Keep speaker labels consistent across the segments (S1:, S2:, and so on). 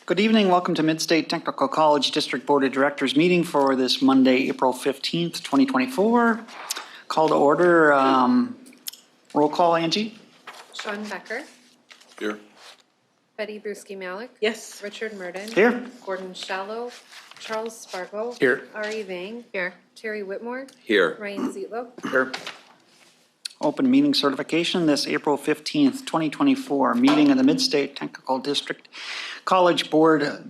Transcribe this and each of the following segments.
S1: Good evening. Welcome to Midstate Technical College District Board of Directors meeting for this Monday, April 15th, 2024. Call to order. Roll call, Angie.
S2: Sean Becker.
S3: Here.
S2: Betty Brusky-Malik.
S4: Yes.
S2: Richard Murden.
S1: Here.
S2: Gordon Shallow. Charles Spargo.
S1: Here.
S2: Ari Vang. Here. Terry Whitmore.
S3: Here.
S2: Ryan Zietlow.
S1: Here. Open meeting certification. This April 15th, 2024 meeting of the Midstate Technical District College Board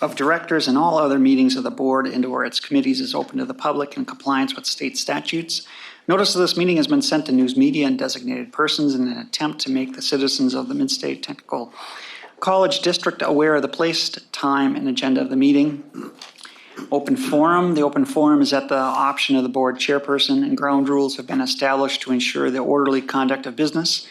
S1: of Directors and all other meetings of the board and or its committees is open to the public in compliance with state statutes. Notice of this meeting has been sent to news media and designated persons in an attempt to make the citizens of the Midstate Technical College District aware of the place, time, and agenda of the meeting. Open forum. The open forum is at the option of the board chairperson, and ground rules have been established to ensure the orderly conduct of business.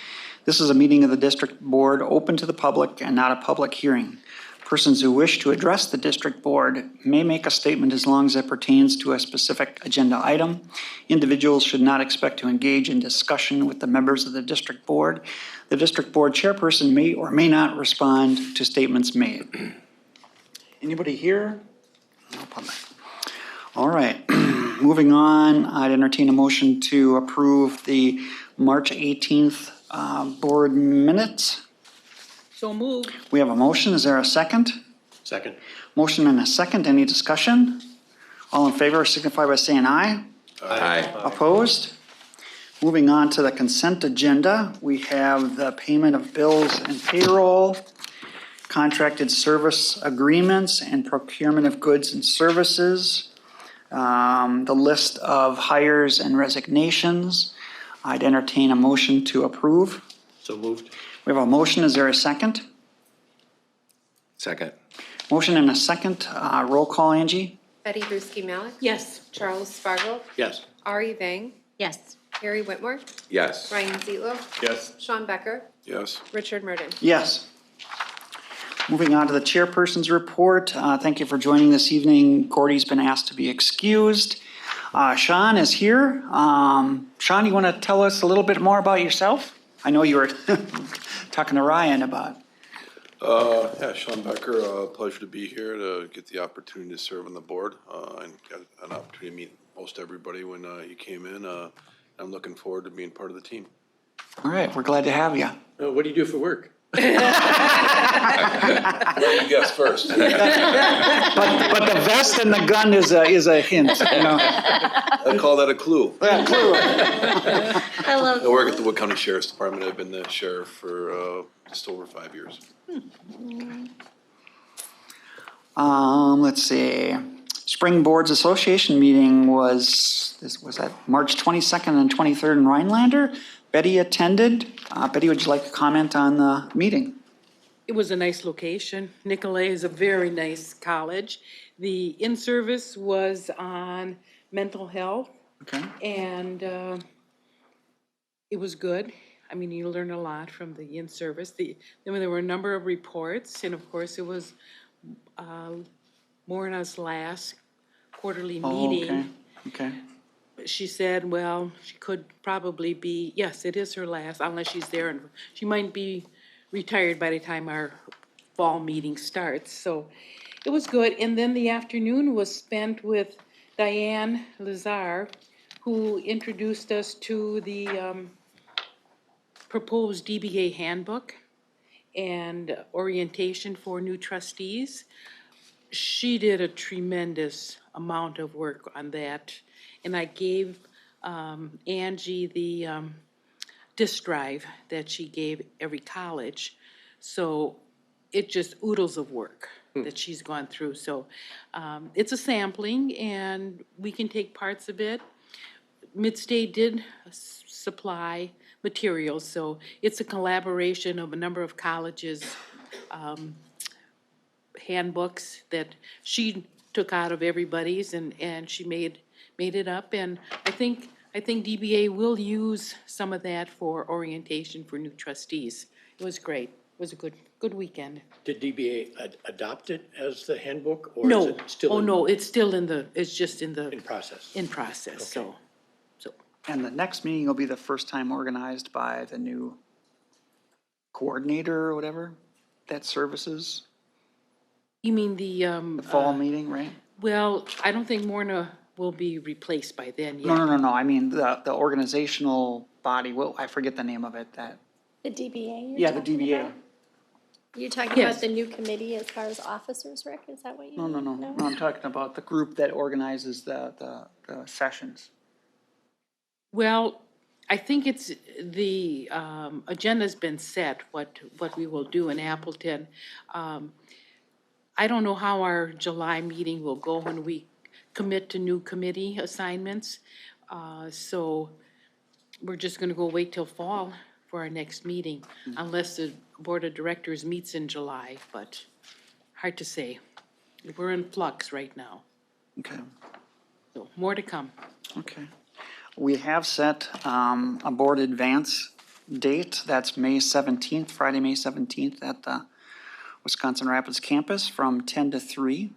S1: This is a meeting of the district board open to the public and not a public hearing. Persons who wish to address the district board may make a statement as long as it pertains to a specific agenda item. Individuals should not expect to engage in discussion with the members of the district board. The district board chairperson may or may not respond to statements made. Anybody here? No public. All right. Moving on, I'd entertain a motion to approve the March 18th board minutes.
S4: So moved.
S1: We have a motion. Is there a second?
S3: Second.
S1: Motion and a second. Any discussion? All in favor signify by saying aye.
S3: Aye.
S1: Opposed? Moving on to the consent agenda, we have the payment of bills and payroll, contracted service agreements, and procurement of goods and services, the list of hires and resignations. I'd entertain a motion to approve.
S3: So moved.
S1: We have a motion. Is there a second?
S3: Second.
S1: Motion and a second. Roll call, Angie.
S2: Betty Brusky-Malik.
S4: Yes.
S2: Charles Spargo.
S3: Yes.
S2: Ari Vang.
S4: Yes.
S2: Terry Whitmore.
S3: Yes.
S2: Ryan Zietlow.
S3: Yes.
S2: Sean Becker.
S3: Yes.
S2: Richard Murden.
S1: Yes. Moving on to the chairperson's report. Thank you for joining this evening. Gordy's been asked to be excused. Sean is here. Sean, you want to tell us a little bit more about yourself? I know you were talking to Ryan about.
S5: Yeah, Sean Becker, pleasure to be here to get the opportunity to serve on the board and got an opportunity to meet most everybody when you came in. I'm looking forward to being part of the team.
S1: All right, we're glad to have you.
S3: What do you do for work?
S5: You guess first.
S1: But the vest and the gun is a hint. You know?
S5: I call that a clue.
S1: Yeah, clue.
S2: I love
S5: I work at the Wood County Sheriff's Department. I've been the sheriff for just over 5 years.
S1: Let's see. Spring Boards Association meeting was that March 22nd and 23rd in Rhinelander. Betty attended. Betty, would you like to comment on the meeting?
S4: It was a nice location. Nicolay is a very nice college. The in-service was on mental health,
S1: Okay.
S4: and it was good. I mean, you learn a lot from the in-service. There were a number of reports, and of course, it was Morna's last quarterly meeting.
S1: Okay.
S4: She said, well, she could probably be, yes, it is her last, unless she's there, and she might be retired by the time our fall meeting starts. So it was good. And then the afternoon was spent with Diane Lazar, who introduced us to the proposed DBA handbook and orientation for new trustees. She did a tremendous amount of work on that. And I gave Angie the disk drive that she gave every college. So it just oodles of work that she's gone through. So it's a sampling, and we can take parts of it. Midstate did supply materials, so it's a collaboration of a number of colleges' handbooks that she took out of everybody's, and she made it up. And I think DBA will use some of that for orientation for new trustees. It was great. It was a good weekend.
S6: Did DBA adopt it as the handbook, or
S4: No,
S6: is it still
S4: oh no, it's still it's just in
S6: process?
S4: process, so.
S1: And the next meeting will be the first time organized by the new coordinator or whatever that services.
S4: You mean
S1: The fall meeting, right?
S4: well, I don't think Morna will be replaced by then yet.
S1: No, I mean, the organizational body, well, I forget the name of it, that,
S7: The DBA you're
S1: yeah, the
S7: talking
S1: DBA.
S7: about? You're talking
S4: Yes.
S7: about the new committee as far as officers, Rick? Is that what you mean?
S1: No, I'm talking about the group that organizes the sessions.
S4: Well, I think it's, the agenda's been set, what we will do in Appleton. I don't know how our July meeting will go when we commit to new committee assignments. So we're just gonna go wait till fall for our next meeting, unless the Board of Directors meets in July, but hard to say. We're in flux right now,
S1: Okay,
S4: so more to come.
S1: okay. We have set a board advance date, that's May 17th, Friday, May 17th, at the Wisconsin Rapids campus from 10 to 3.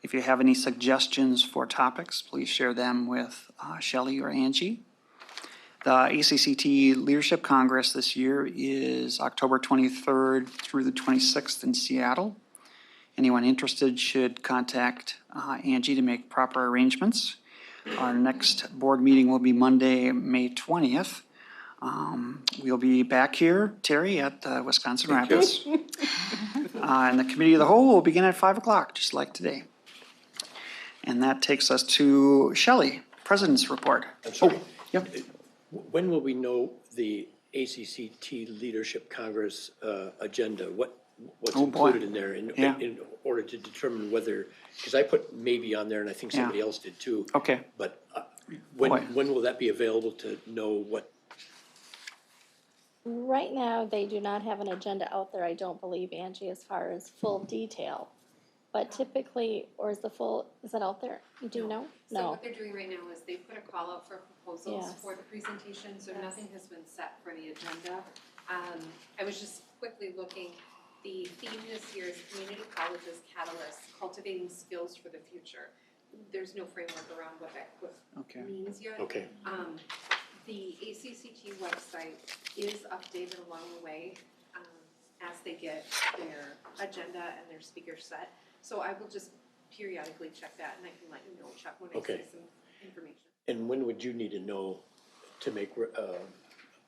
S1: If you have any suggestions for topics, please share them with Shelley or Angie. The ACCT Leadership Congress this year is October 23rd through the 26th in Seattle. Anyone interested should contact Angie to make proper arrangements. Our next board meeting will be Monday, May 20th. We'll be back here, Terry, at Wisconsin Rapids. And the committee of the whole will begin at 5 o'clock, just like today. And that takes us to Shelley, President's Report.
S6: I'm sorry.
S1: Yep.
S6: When will we know the ACCT Leadership Congress agenda? What's
S1: Oh, boy.
S6: included in there
S1: Yeah.
S6: in order to determine whether, because I put maybe on there and I think somebody else did too.
S1: Okay.
S6: But
S1: Boy.
S6: when will that be available to know what?
S7: Right now, they do not have an agenda out there, I don't believe, Angie, as far as full detail. But typically, or is it out there? You do know?
S2: So
S7: No.
S2: what they're doing right now is they put a call out for proposals
S7: Yes.
S2: for the presentation, so
S7: Yes.
S2: nothing has been set for the agenda. I was just quickly looking, the theme this year is Community Colleges Catalyst, Cultivating Skills for the Future. There's no framework around what that
S1: Okay.
S2: means yet.
S6: Okay,
S2: The ACCT website is updated along the way, as they get their agenda and their speaker set. So I will just periodically check that and I can let you know, Chuck, when I
S6: Okay.
S2: see some information.
S6: and when would you need to know to make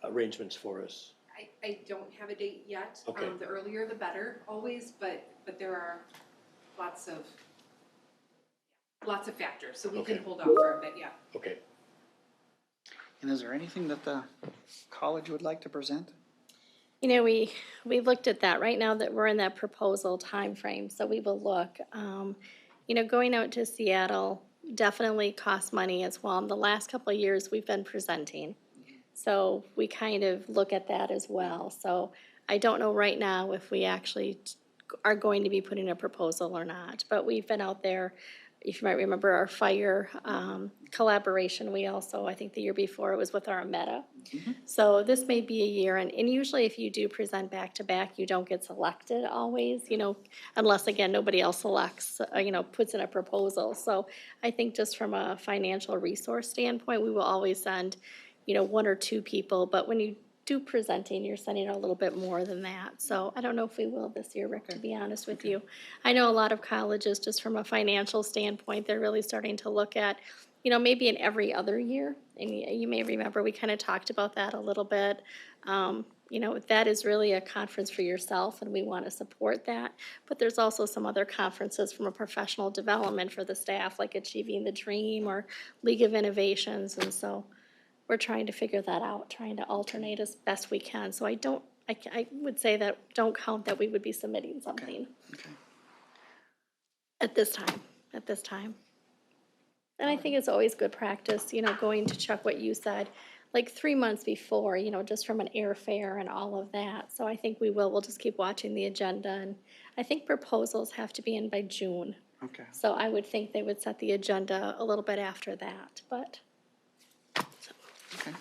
S6: arrangements for us?
S2: I don't have a date yet.
S6: Okay.
S2: The earlier the better, always, but there are lots of factors, so we can
S6: Okay.
S2: hold off for a bit, yeah.
S6: Okay,
S1: And is there anything that the college would like to present?
S7: You know, we looked at that. Right now that we're in that proposal timeframe, so we will look. You know, going out to Seattle definitely costs money as well. In the last couple of years, we've been presenting. So we kind of look at that as well. So I don't know right now if we actually are going to be putting a proposal or not. But we've been out there. If you might remember our fire collaboration, we also, I think the year before, it was with our Meta. So this may be a year, and usually if you do present back-to-back, you don't get selected always, you know, unless, again, nobody else selects, you know, puts in a proposal. So I think just from a financial resource standpoint, we will always send, you know, one or two people, but when you do presenting, you're sending a little bit more than that. So I don't know if we will this year, Rick, to be honest with you. I know a lot of colleges, just from a financial standpoint, they're really starting to look at, you know, maybe in every other year. And you may remember, we kind of talked about that a little bit. You know, that is really a conference for yourself, and we want to support that. But there's also some other conferences from a professional development for the staff, like Achieving the Dream or League of Innovations. And so we're trying to figure that out, trying to alternate as best we can. So I would say that don't count that we would be submitting something
S1: Okay.
S7: at this time. And I think it's always good practice, you know, going to Chuck, what you said, like 3 months before, you know, just from an airfare and all of that. So I think we'll just keep watching the agenda, and I think proposals have to be in by June.
S1: Okay.
S7: So I would think they would set the agenda a little bit after that, but.
S1: Okay.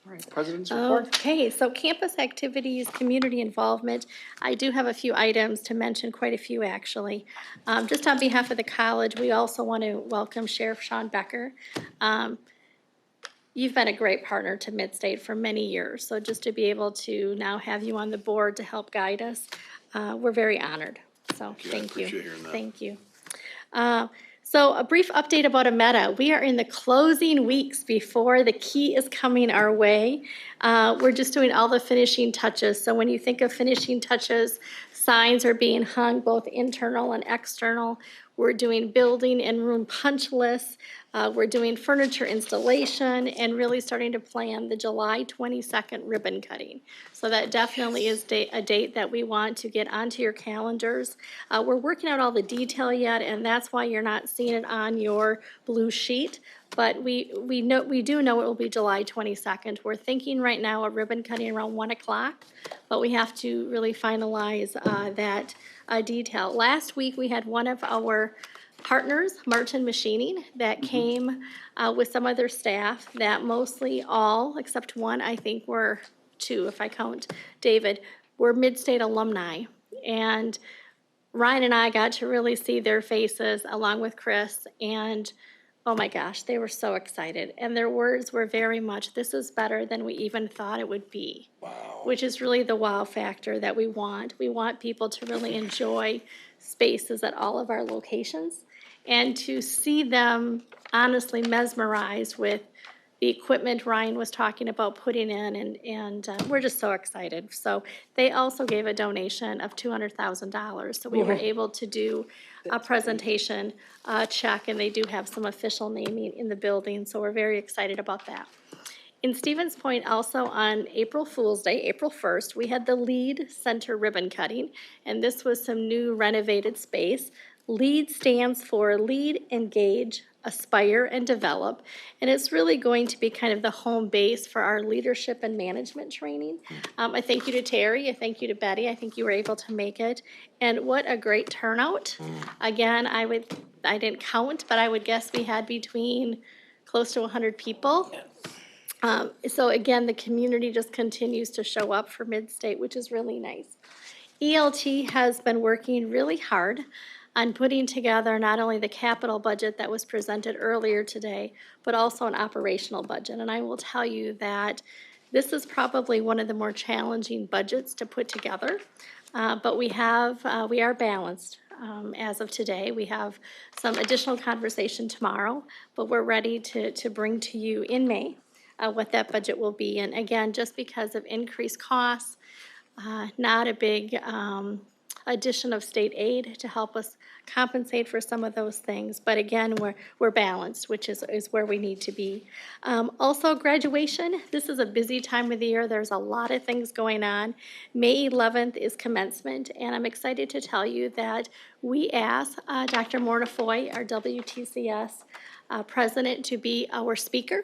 S1: All right, President's Report.
S7: Okay, so campus activities, community involvement. I do have a few items to mention, quite a few actually. Just on behalf of the college, we also want to welcome Sheriff Sean Becker. You've been a great partner to Midstate for many years, so just to be able to now have you on the board to help guide us, we're very honored. So,
S5: you. I
S7: thank you.
S5: appreciate hearing that.
S7: Thank you. So a brief update about Ameta. We are in the closing weeks before the key is coming our way. We're just doing all the finishing touches. So when you think of finishing touches, signs are being hung, both internal and external. We're doing building and room punch lists. We're doing furniture installation and really starting to plan the July 22nd ribbon cutting. So that definitely is a date that we want to get onto your calendars. We're working out all the detail yet, and that's why you're not seeing it on your blue sheet. But we do know it will be July 22nd. We're thinking right now of ribbon cutting around 1 o'clock, but we have to really finalize that detail. Last week, we had one of our partners, Martin Machining, that came with some of their staff that mostly all, except one, I think were two, if I count David, were Mid-State alumni. And Ryan and I got to really see their faces along with Chris, and oh my gosh, they were so excited. And their words were very much, this is better than we even thought it would be. Wow. Which is really the wow factor that we want. We want people to really enjoy spaces at all of our locations and to see them honestly mesmerized with the equipment Ryan was talking about putting in, and we're just so excited. So they also gave a donation of $200,000, so we were able to do a presentation check, and they do have some official naming in the building, so we're very excited about that. In Stevens Point, also on April Fool's Day, April 1st, we had the LEAD Center ribbon cutting, and this was some new renovated space. LEAD stands for Lead, Engage, Aspire, and Develop, and it's really going to be kind of the home base for our leadership and management training. I thank you to Terry, I thank you to Betty, I think you were able to make it, and what a great turnout. Again, I didn't count, but I would guess we had between close to 100 people. So again, the community just continues to show up for Mid-State, which is really nice. ELT has been working really hard on putting together not only the capital budget that was presented earlier today, but also an operational budget. And I will tell you that this is probably one of the more challenging budgets to put together, but we are balanced as of today. We have some additional conversation tomorrow, but we're ready to bring to you in May what that budget will be. And again, just because of increased costs, not a big addition of state aid to help us compensate for some of those things. But again, we're balanced, which is where we need to be. Also, graduation. This is a busy time of the year. There's a lot of things going on. May 11th is commencement, and I'm excited to tell you that we asked Dr. Morna Foy, our WTCS president, to be our speaker.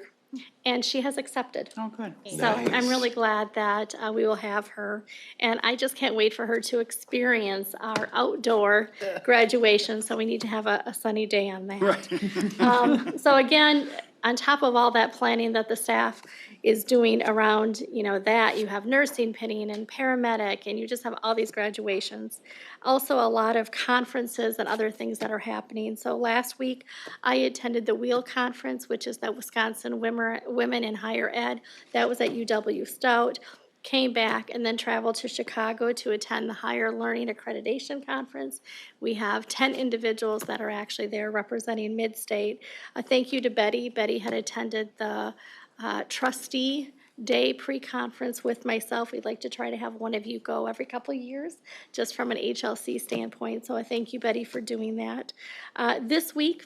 S7: And she has accepted.
S1: Oh, good.
S7: So I'm really glad that we will have her. And I just can't wait for her to experience our outdoor graduation. So we need to have a sunny day on that. So again, on top of all that planning that the staff is doing around, that, you have nursing pinning and paramedic, and you just have all these graduations. Also, a lot of conferences and other things that are happening. So last week, I attended the WHEEL Conference, which is the Wisconsin Women in Higher Ed. That was at UW Stout. Came back and then traveled to Chicago to attend the Higher Learning Accreditation Conference. We have 10 individuals that are actually there representing Mid-State. Thank you to Betty. Betty had attended the trustee day pre-conference with myself. We'd like to try to have one of you go every couple of years, just from an HLC standpoint. So I thank you, Betty, for doing that. This week,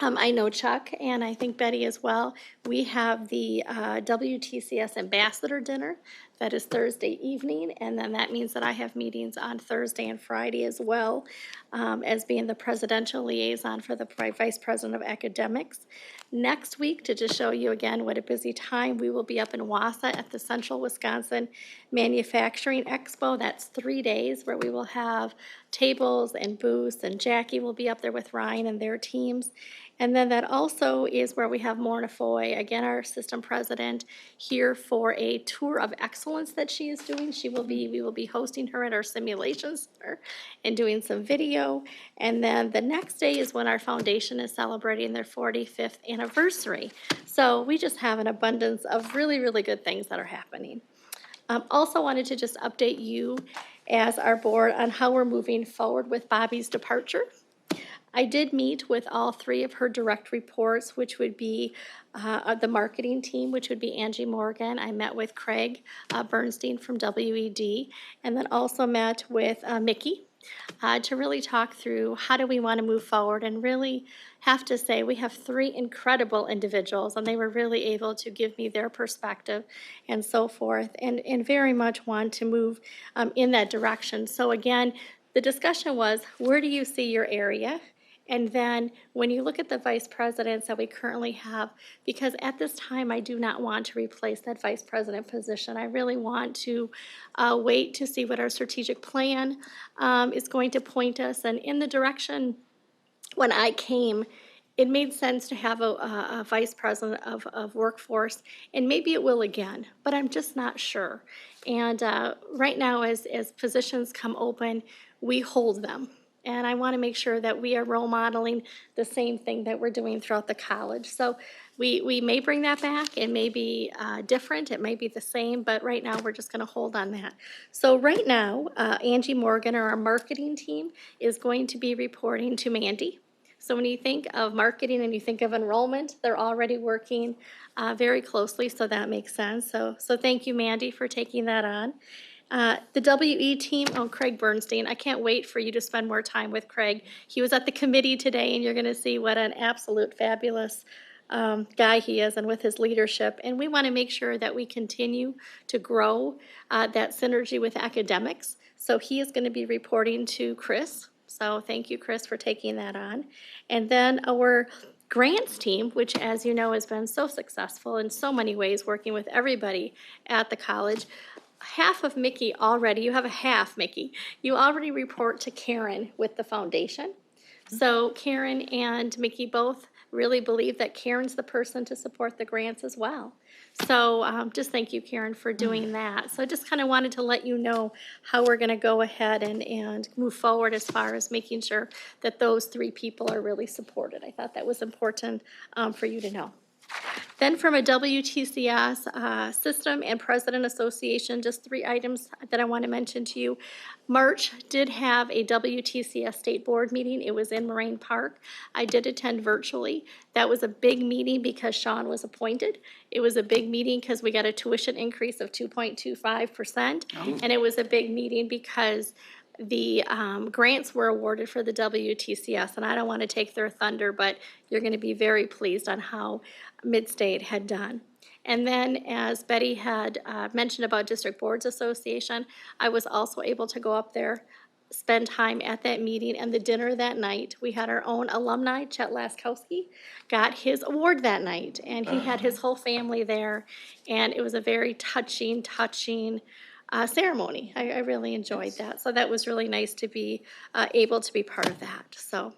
S7: I know Chuck, and I think Betty as well. We have the WTCS Ambassador Dinner. That is Thursday evening, and then that means that I have meetings on Thursday and Friday as well, as being the presidential liaison for the Vice President of Academics. Next week, to just show you again what a busy time, we will be up in Wausau at the Central Wisconsin Manufacturing Expo. That's 3 days where we will have tables and booths, and Jackie will be up there with Ryan and their teams. And then that also is where we have Morna Foy, again, our system president, here for a tour of excellence that she is doing. We will be hosting her at our simulation center and doing some video. And then the next day is when our foundation is celebrating their 45th anniversary. So we just have an abundance of really, really good things that are happening. Also wanted to just update you as our board on how we're moving forward with Bobby's departure. I did meet with all three of her direct reports, which would be the marketing team, which would be Angie Morgan. I met with Craig Bernstein from WED, and then also met with Mickey to really talk through how do we want to move forward, and really have to say we have three incredible individuals, and they were really able to give me their perspective and so forth, and very much want to move in that direction. So again, the discussion was, where do you see your area? And then when you look at the vice presidents that we currently have, because at this time, I do not want to replace that vice president position. I really want to wait to see what our strategic plan is going to point us. And in the direction, when I came, it made sense to have a vice president of workforce, and maybe it will again, but I'm just not sure. And right now, as positions come open, we hold them. And I want to make sure that we are role modeling the same thing that we're doing throughout the college. So we may bring that back. It may be different. It may be the same. But right now, we're just going to hold on that. So right now, Angie Morgan, or our marketing team, is going to be reporting to Mandy. So when you think of marketing and you think of enrollment, they're already working very closely. So that makes sense. So thank you, Mandy, for taking that on. The WE team, Craig Bernstein, I can't wait for you to spend more time with Craig. He was at the committee today, and you're going to see what an absolute fabulous guy he is, and with his leadership. And we want to make sure that we continue to grow that synergy with academics. So he is going to be reporting to Chris. So thank you, Chris, for taking that on. And then our grants team, which, as you know, has been so successful in so many ways, working with everybody at the college. Half of Mickey already, you have a half, Mickey. You already report to Karen with the foundation. So Karen and Mickey both really believe that Karen's the person to support the grants as well. So just thank you, Karen, for doing that. So I just kind of wanted to let you know how we're going to go ahead and move forward as far as making sure that those three people are really supported. I thought that was important for you to know. Then from a WTCS system and president association, just three items that I want to mention to you. March did have a WTCS state board meeting. It was in Moraine Park. I did attend virtually. That was a big meeting because Sean was appointed. It was a big meeting because we got a tuition increase of 2.25%. And it was a big meeting because the grants were awarded for the WTCS, and I don't want to take their thunder, but you're going to be very pleased on how Midstate had done. And then, as Betty had mentioned about District Boards Association, I was also able to go up there, spend time at that meeting, and the dinner that night. We had our own alumni, Chet Laskowski, got his award that night, and he had his whole family there, and it was a very touching ceremony. I really enjoyed that. So that was really nice to be able to be part of that. So,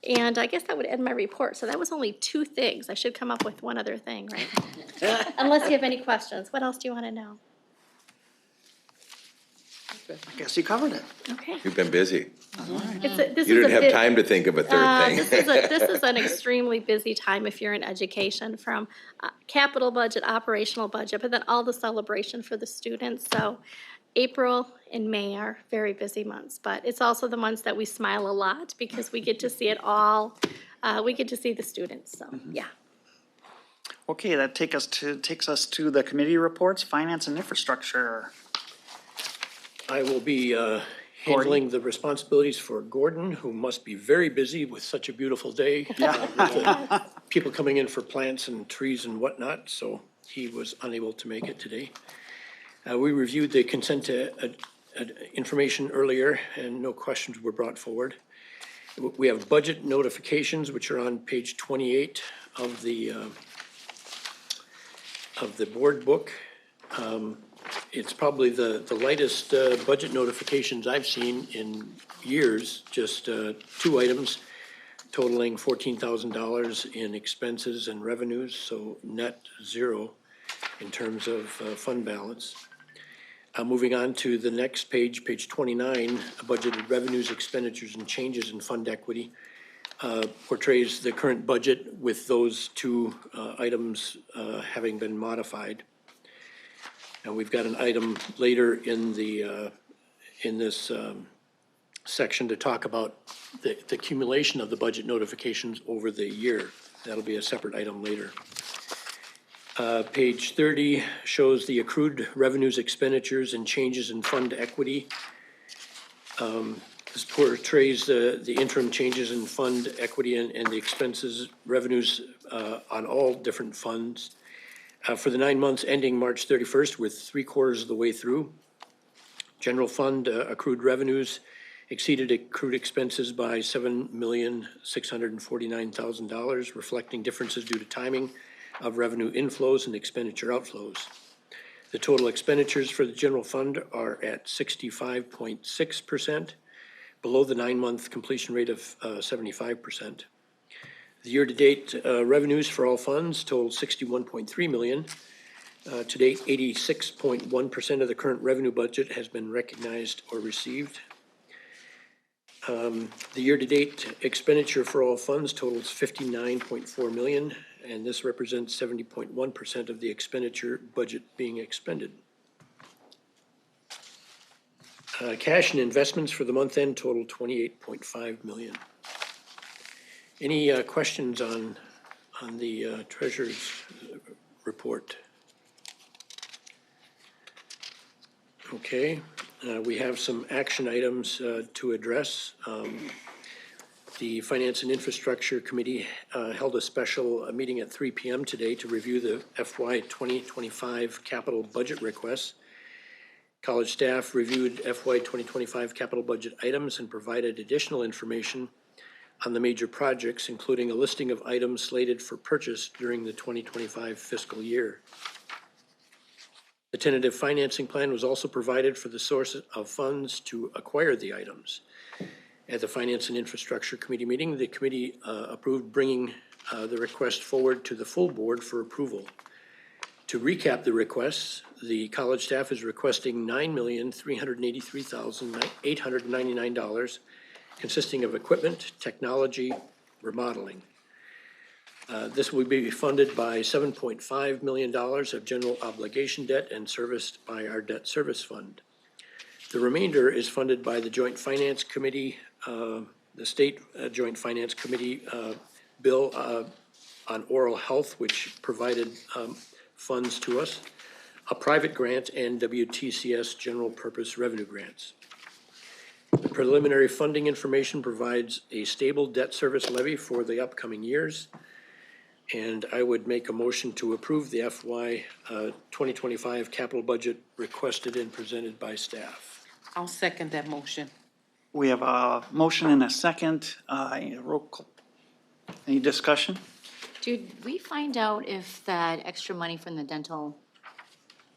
S7: and I guess that would end my report. So that was only two things. I should come up with one other thing, right? Unless you have any questions. What else do you want to know?
S1: I guess you covered it.
S7: Okay.
S8: You've been busy.
S7: This
S8: You
S7: is
S8: didn't
S7: a
S8: have
S7: bit-
S8: time to think of a third thing.
S7: This is an extremely busy time if you're in education, from capital budget, operational budget, but then all the celebration for the students. So April and May are very busy months, but it's also the months that we smile a lot because we get to see it all. We get to see the students, so yeah.
S1: Okay, that takes us to the committee reports, finance and infrastructure.
S6: I will be handling the responsibilities for Gordon, who must be very busy with such a beautiful day. With people coming in for plants and trees and whatnot, so he was unable to make it today. We reviewed the consent information earlier, and no questions were brought forward. We have budget notifications, which are on page 28 of the board book. It's probably the lightest budget notifications I've seen in years, just two items totaling $14,000 in expenses and revenues, so net zero in terms of fund balance. Moving on to the next page, page 29, budgeted revenues, expenditures, and changes in fund equity portrays the current budget with those two items having been modified. And we've got an item later in the, in this section to talk about the accumulation of the budget notifications over the year. That'll be a separate item later. Page 30 shows the accrued revenues, expenditures, and changes in fund equity. This portrays the interim changes in fund equity and the expenses, revenues on all different funds. For the 9 months ending March 31st, with 3/4 of the way through, general fund accrued revenues exceeded accrued expenses by $7,649,000, reflecting differences due to timing of revenue inflows and expenditure outflows. The total expenditures for the general fund are at 65.6%, below the 9-month completion rate of 75%. The year-to-date revenues for all funds total $61.3 million. To date, 86.1% of the current revenue budget has been recognized or received. The year-to-date expenditure for all funds totals $59.4 million, and this represents 70.1% of the expenditure budget being expended. Cash and investments for the month end total $28.5 million. Any questions on the treasurer's report? Okay, we have some action items to address. The Finance and Infrastructure Committee held a special meeting at 3 p.m. today to review the FY 2025 capital budget requests. College staff reviewed FY 2025 capital budget items and provided additional information on the major projects, including a listing of items slated for purchase during the 2025 fiscal year. The tentative financing plan was also provided for the source of funds to acquire the items. At the Finance and Infrastructure Committee meeting, the committee approved bringing the request forward to the full board for approval. To recap the requests, the college staff is requesting $9,383,899, consisting of equipment, technology, remodeling. This will be funded by $7.5 million of general obligation debt and serviced by our debt service fund. The remainder is funded by the Joint Finance Committee, the State Joint Finance Committee bill on oral health, which provided funds to us, a private grant, and WTCS general purpose revenue grants. The preliminary funding information provides a stable debt service levy for the upcoming years. And I would make a motion to approve the FY 2025 capital budget requested and presented by staff.
S4: I'll second that motion.
S1: We have a motion and a second. Roll call. Any discussion?
S8: Did we find out if that extra money from the dental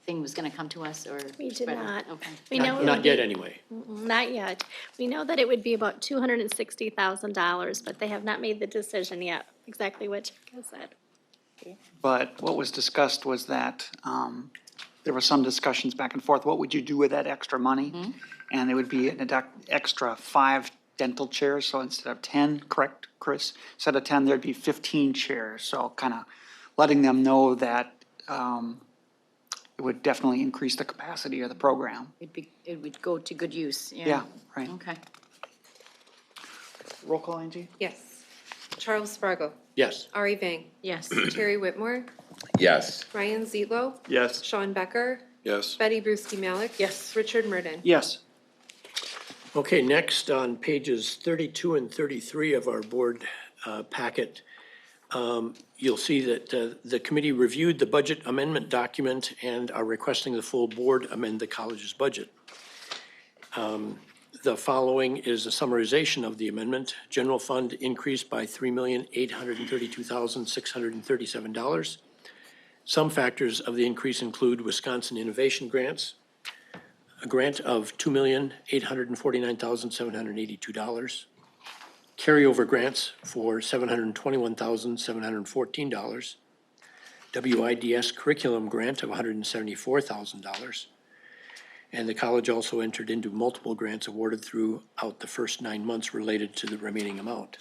S8: thing was gonna come to us, or?
S7: We did not.
S8: Okay.
S7: We know it
S6: Not
S7: would
S6: yet,
S7: be-
S6: anyway.
S7: Not yet. We know that it would be about $260,000, but they have not made the decision yet, exactly what Jessica said.
S1: But what was discussed was that there were some discussions back and forth. What would you do with that extra money? And it would be an extra 5 dental chairs. So instead of 10, correct, Chris? Instead of 10, there'd be 15 chairs. So kind of letting them know that it would definitely increase the capacity of the program.
S8: It would go to good use, yeah.
S1: Yeah, right.
S8: Okay.
S1: Roll call, Angie?
S2: Yes. Charles Spargo,
S6: Yes.
S2: Ari Vang,
S8: Yes.
S2: Terry Whitmore,
S3: Yes.
S2: Ryan Zietlow,
S3: Yes.
S2: Sean Becker,
S5: Yes.
S2: Betty Brusky Malik.
S4: Yes.
S2: Richard Murden.
S1: Yes.
S6: Okay, next on pages 32 and 33 of our board packet, you'll see that the committee reviewed the budget amendment document and are requesting the full board amend the college's budget. The following is a summarization of the amendment. General fund increased by $3,832,637. Some factors of the increase include Wisconsin Innovation Grants, a grant of $2,849,782, carryover grants for $721,714, WIDS curriculum grant of $174,000, and the college also entered into multiple grants awarded throughout the first 9 months related to the remaining amount.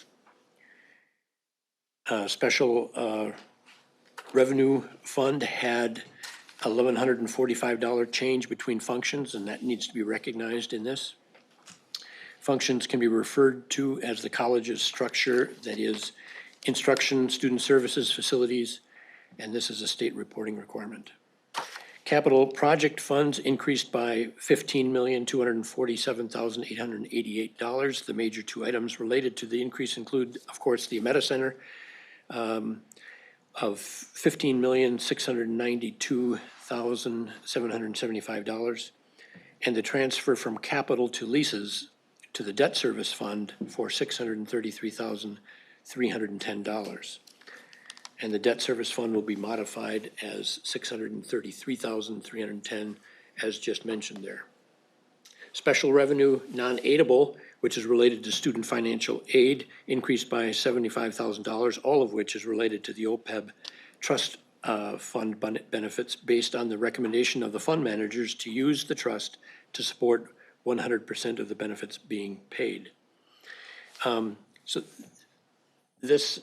S6: Special revenue fund had $1,145 change between functions, and that needs to be recognized in this. Functions can be referred to as the college's structure, that is instruction, student services, facilities, and this is a state reporting requirement. Capital project funds increased by $15,247,888. The major two items related to the increase include, of course, the Ameta Center of $15,692,775, and the transfer from capital to leases to the debt service fund for $633,310. And the debt service fund will be modified as $633,310, as just mentioned there. Special revenue non-aidable, which is related to student financial aid, increased by $75,000, all of which is related to the OPEB trust fund benefits based on the recommendation of the fund managers to use the trust to support 100% of the benefits being paid. So this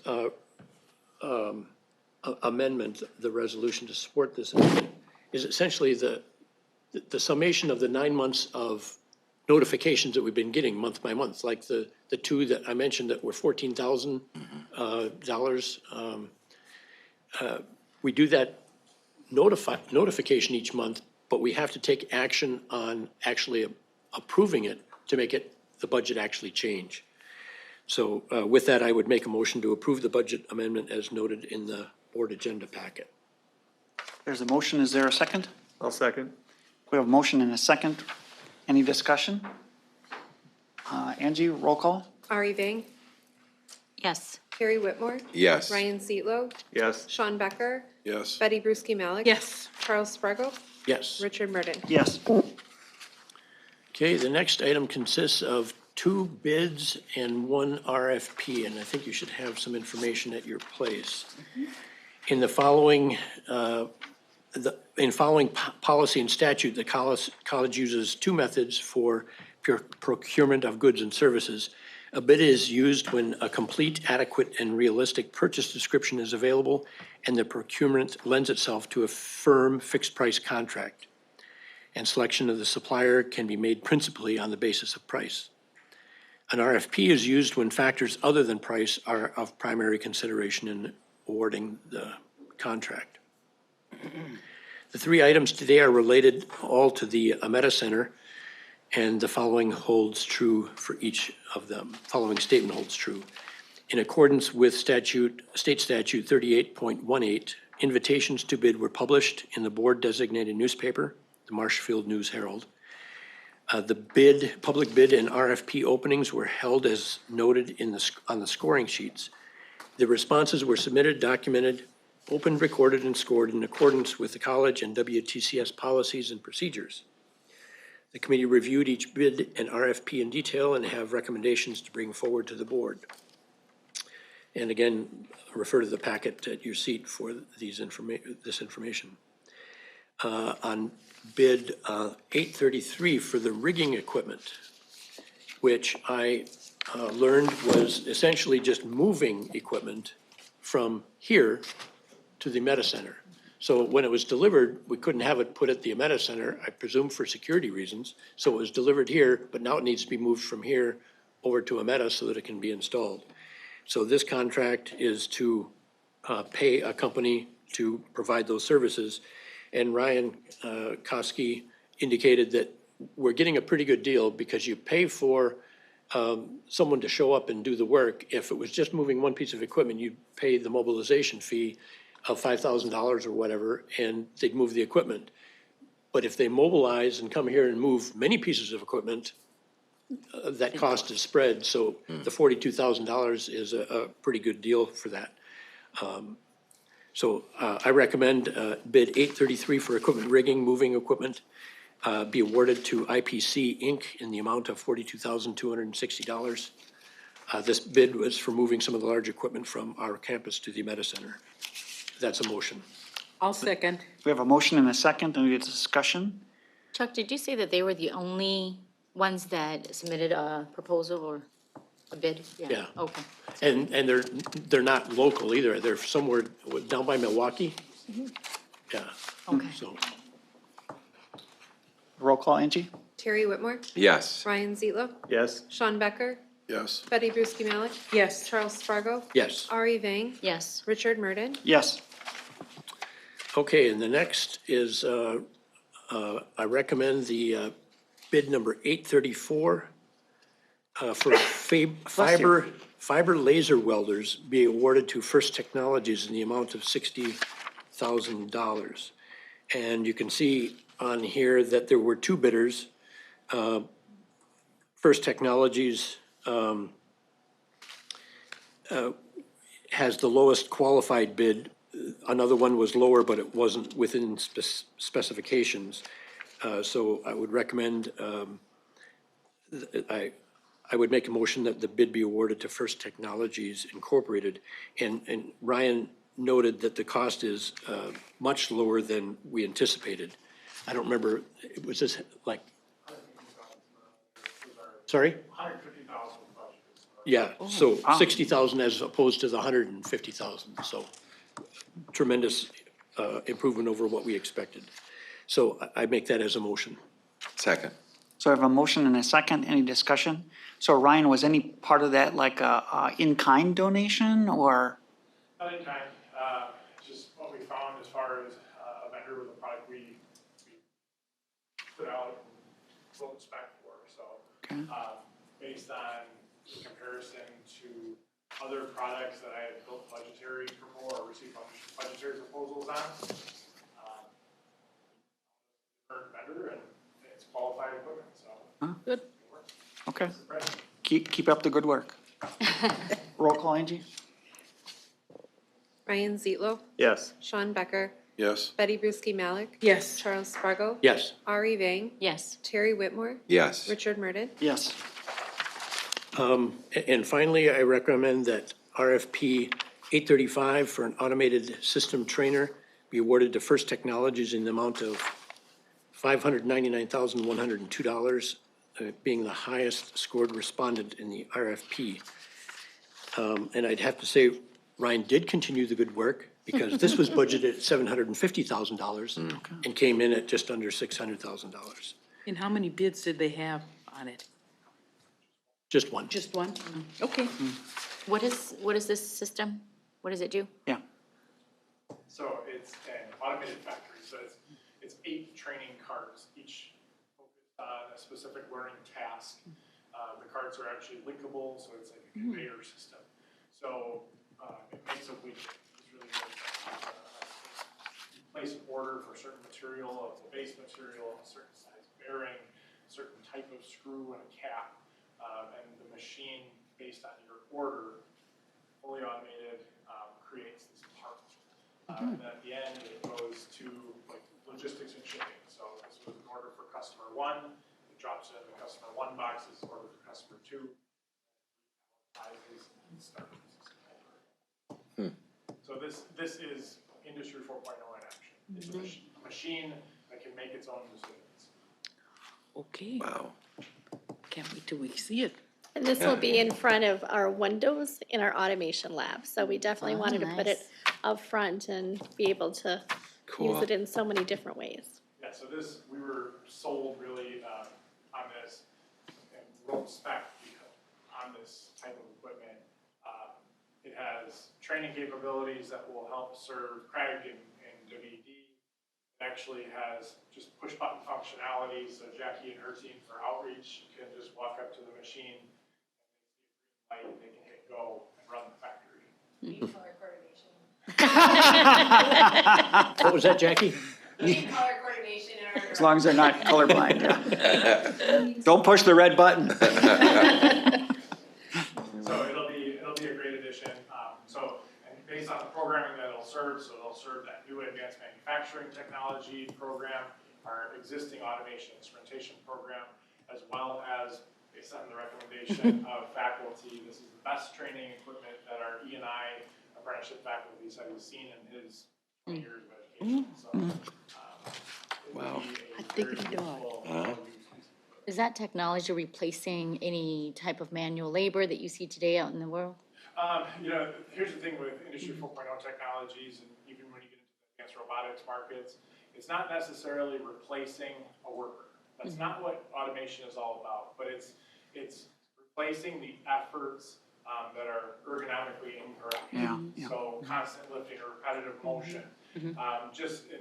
S6: amendment, the resolution to support this amendment, is essentially the summation of the 9 months of notifications that we've been getting month by month, like the two that I mentioned that were $14,000. We do that notification each month, but we have to take action on actually approving it to make it, the budget actually change. So with that, I would make a motion to approve the budget amendment as noted in the board agenda packet.
S1: There's a motion. Is there a second?
S3: I'll second.
S1: We have a motion and a second. Any discussion? Angie, roll call?
S2: Ari Vang,
S8: Yes.
S2: Carrie Whitmore,
S3: Yes.
S2: Ryan Seatlow,
S3: Yes.
S2: Sean Becker,
S5: Yes.
S2: Betty Bruschi Malik.
S4: Yes.
S2: Charles Spargo,
S6: Yes.
S2: Richard Murden.
S1: Yes.
S6: Okay, the next item consists of 2 bids and 1 RFP, and I think you should have some information at your place. In the following, policy and statute, the college uses 2 methods for procurement of goods and services. A bid is used when a complete, adequate, and realistic purchase description is available, and the procurement lends itself to a firm, fixed-price contract. And selection of the supplier can be made principally on the basis of price. An RFP is used when factors other than price are of primary consideration in awarding the contract. The 3 items today are related all to the Ameta Center, and the following holds true for each of them. Following statement holds true. In accordance with state statute 38.18, invitations to bid were published in the board-designated newspaper, the Marshfield News Herald. The public bid and RFP openings were held as noted on the scoring sheets. The responses were submitted, documented, opened, recorded, and scored in accordance with the college and WTCS policies and procedures. The committee reviewed each bid and RFP in detail and have recommendations to bring forward to the board. And again, refer to the packet at your seat for this information. On bid 833 for the rigging equipment, which I learned was essentially just moving equipment from here to the Ameta Center. So when it was delivered, we couldn't have it put at the Ameta Center, I presume for security reasons. So it was delivered here, but now it needs to be moved from here over to Ameta so that it can be installed. So this contract is to pay a company to provide those services. And Ryan Koski indicated that we're getting a pretty good deal because you pay for someone to show up and do the work. If it was just moving one piece of equipment, you'd pay the mobilization fee of $5,000 or whatever, and they'd move the equipment. But if they mobilize and come here and move many pieces of equipment, that cost is spread. So the $42,000 is a pretty good deal for that. So I recommend bid 833 for equipment rigging, moving equipment, be awarded to IPC Inc. in the amount of $42,260. This bid was for moving some of the large equipment from our campus to the Ameta Center. That's a motion.
S4: I'll second.
S1: We have a motion and a second. Any discussion?
S8: Chuck, did you say that they were the only ones that submitted a proposal or a bid?
S6: Yeah.
S8: Okay.
S6: And they're not local either. They're somewhere down by Milwaukee. yeah.
S8: Okay.
S6: So,
S1: Roll call, Angie?
S2: Terry Whitmore,
S3: Yes.
S2: Ryan Zietlow,
S3: Yes.
S2: Sean Becker,
S5: Yes.
S2: Betty Bruschi Malik,
S4: Yes.
S2: Charles Spargo,
S6: yes.
S2: Ari Vang,
S8: Yes.
S2: Richard Murden.
S1: Yes.
S6: Okay, and the next is, I recommend the bid number 834 for fiber laser welders be awarded to First Technologies in the amount of $60,000. And you can see on here that there were two bidders. First Technologies has the lowest qualified bid. Another one was lower, but it wasn't within specifications. So I would recommend, I would make a motion that the bid be awarded to First Technologies Incorporated. And Ryan noted that the cost is much lower than we anticipated. I don't remember, was this like? Sorry?
S9: 150,000 budget.
S6: Yeah, so 60,000 as opposed to the 150,000, so tremendous improvement over what we expected. So I make that as a motion.
S3: Second.
S1: So I have a motion and a second. Any discussion? So Ryan, was any part of that like a in-kind donation or?
S9: Not in kind, just what we found as far as a vendor with a product we put out and wrote spec for, so.
S1: Okay.
S9: Based on the comparison to other products that I had built budgetary proposal or received budgetary proposals on. Current vendor and it's qualified equipment, so.
S4: Good.
S1: Okay. Keep up the good work. Roll call, Angie?
S2: Ryan Zietlow,
S3: Yes.
S2: Sean Becker,
S5: Yes.
S2: Betty Bruschi Malik,
S4: Yes.
S2: Charles Spargo,
S6: Yes.
S2: Ari Vang,
S8: Yes.
S2: Terry Whitmore,
S3: Yes.
S2: Richard Murden.
S1: Yes.
S6: And finally, I recommend that RFP 835 for an automated system trainer be awarded to First Technologies in the amount of $599,102, being the highest scored respondent in the RFP. And I'd have to say, Ryan did continue the good work because this was budgeted at $750,000 and came in at just under $600,000.
S4: And how many bids did they have on it?
S6: Just one.
S4: Just one? Okay.
S8: What is this system? What does it do?
S1: Yeah.
S9: So it's an automated factory, so it's 8 training carts, each focused on a specific learning task. The carts are actually linkable, so it's like a conveyor system. So it makes a widget, it's really good. You place an order for a certain material, a base material, a certain size bearing, a certain type of screw and a cap, and the machine, based on your order, fully automated, creates this part. And then at the end, it goes to like logistics and shipping. So this was an order for customer 1, it drops in the customer 1 box, this is an order for customer 2. Sizes and starts. So this is Industry 4.0 in action. It's a machine that can make its own decisions.
S4: Okay.
S3: Wow.
S4: Can't wait till we see it.
S7: And this will be in front of our windows in our automation lab. So we definitely
S8: Oh,
S7: wanted to put it
S8: nice.
S7: up front and be able to use
S3: Cool.
S7: it in so many different ways.
S9: Yeah, so this, we were sold really on this and wrote spec on this type of equipment. It has training capabilities that will help serve Craig and WD. It actually has just push button functionality, so Jackie and her team for outreach can just walk up to the machine, and they can hit go and run the factory.
S2: Color coordination.
S6: What was that, Jackie?
S2: Color coordination in our.
S1: As long as they're not colorblind, yeah. Don't push the red button.
S9: So it'll be a great addition. And based on the programming that it'll serve, so it'll serve that new advanced manufacturing technology program, our existing automation instrumentation program, as well as based on the recommendation of faculty, this is the best training equipment that our E&I apprenticeship faculties have seen in his 20 years of education. So,
S3: Wow.
S4: I think it does.
S8: Is that technology replacing any type of manual labor that you see today out in the world?
S9: Here's the thing with Industry 4.0 technologies, and even when you get into the advanced robotics markets. It's not necessarily replacing a worker. That's not what automation is all about, but it's replacing the efforts that are ergonomically incorrect.
S1: Yeah, yeah.
S9: So constant lifting or repetitive motion. And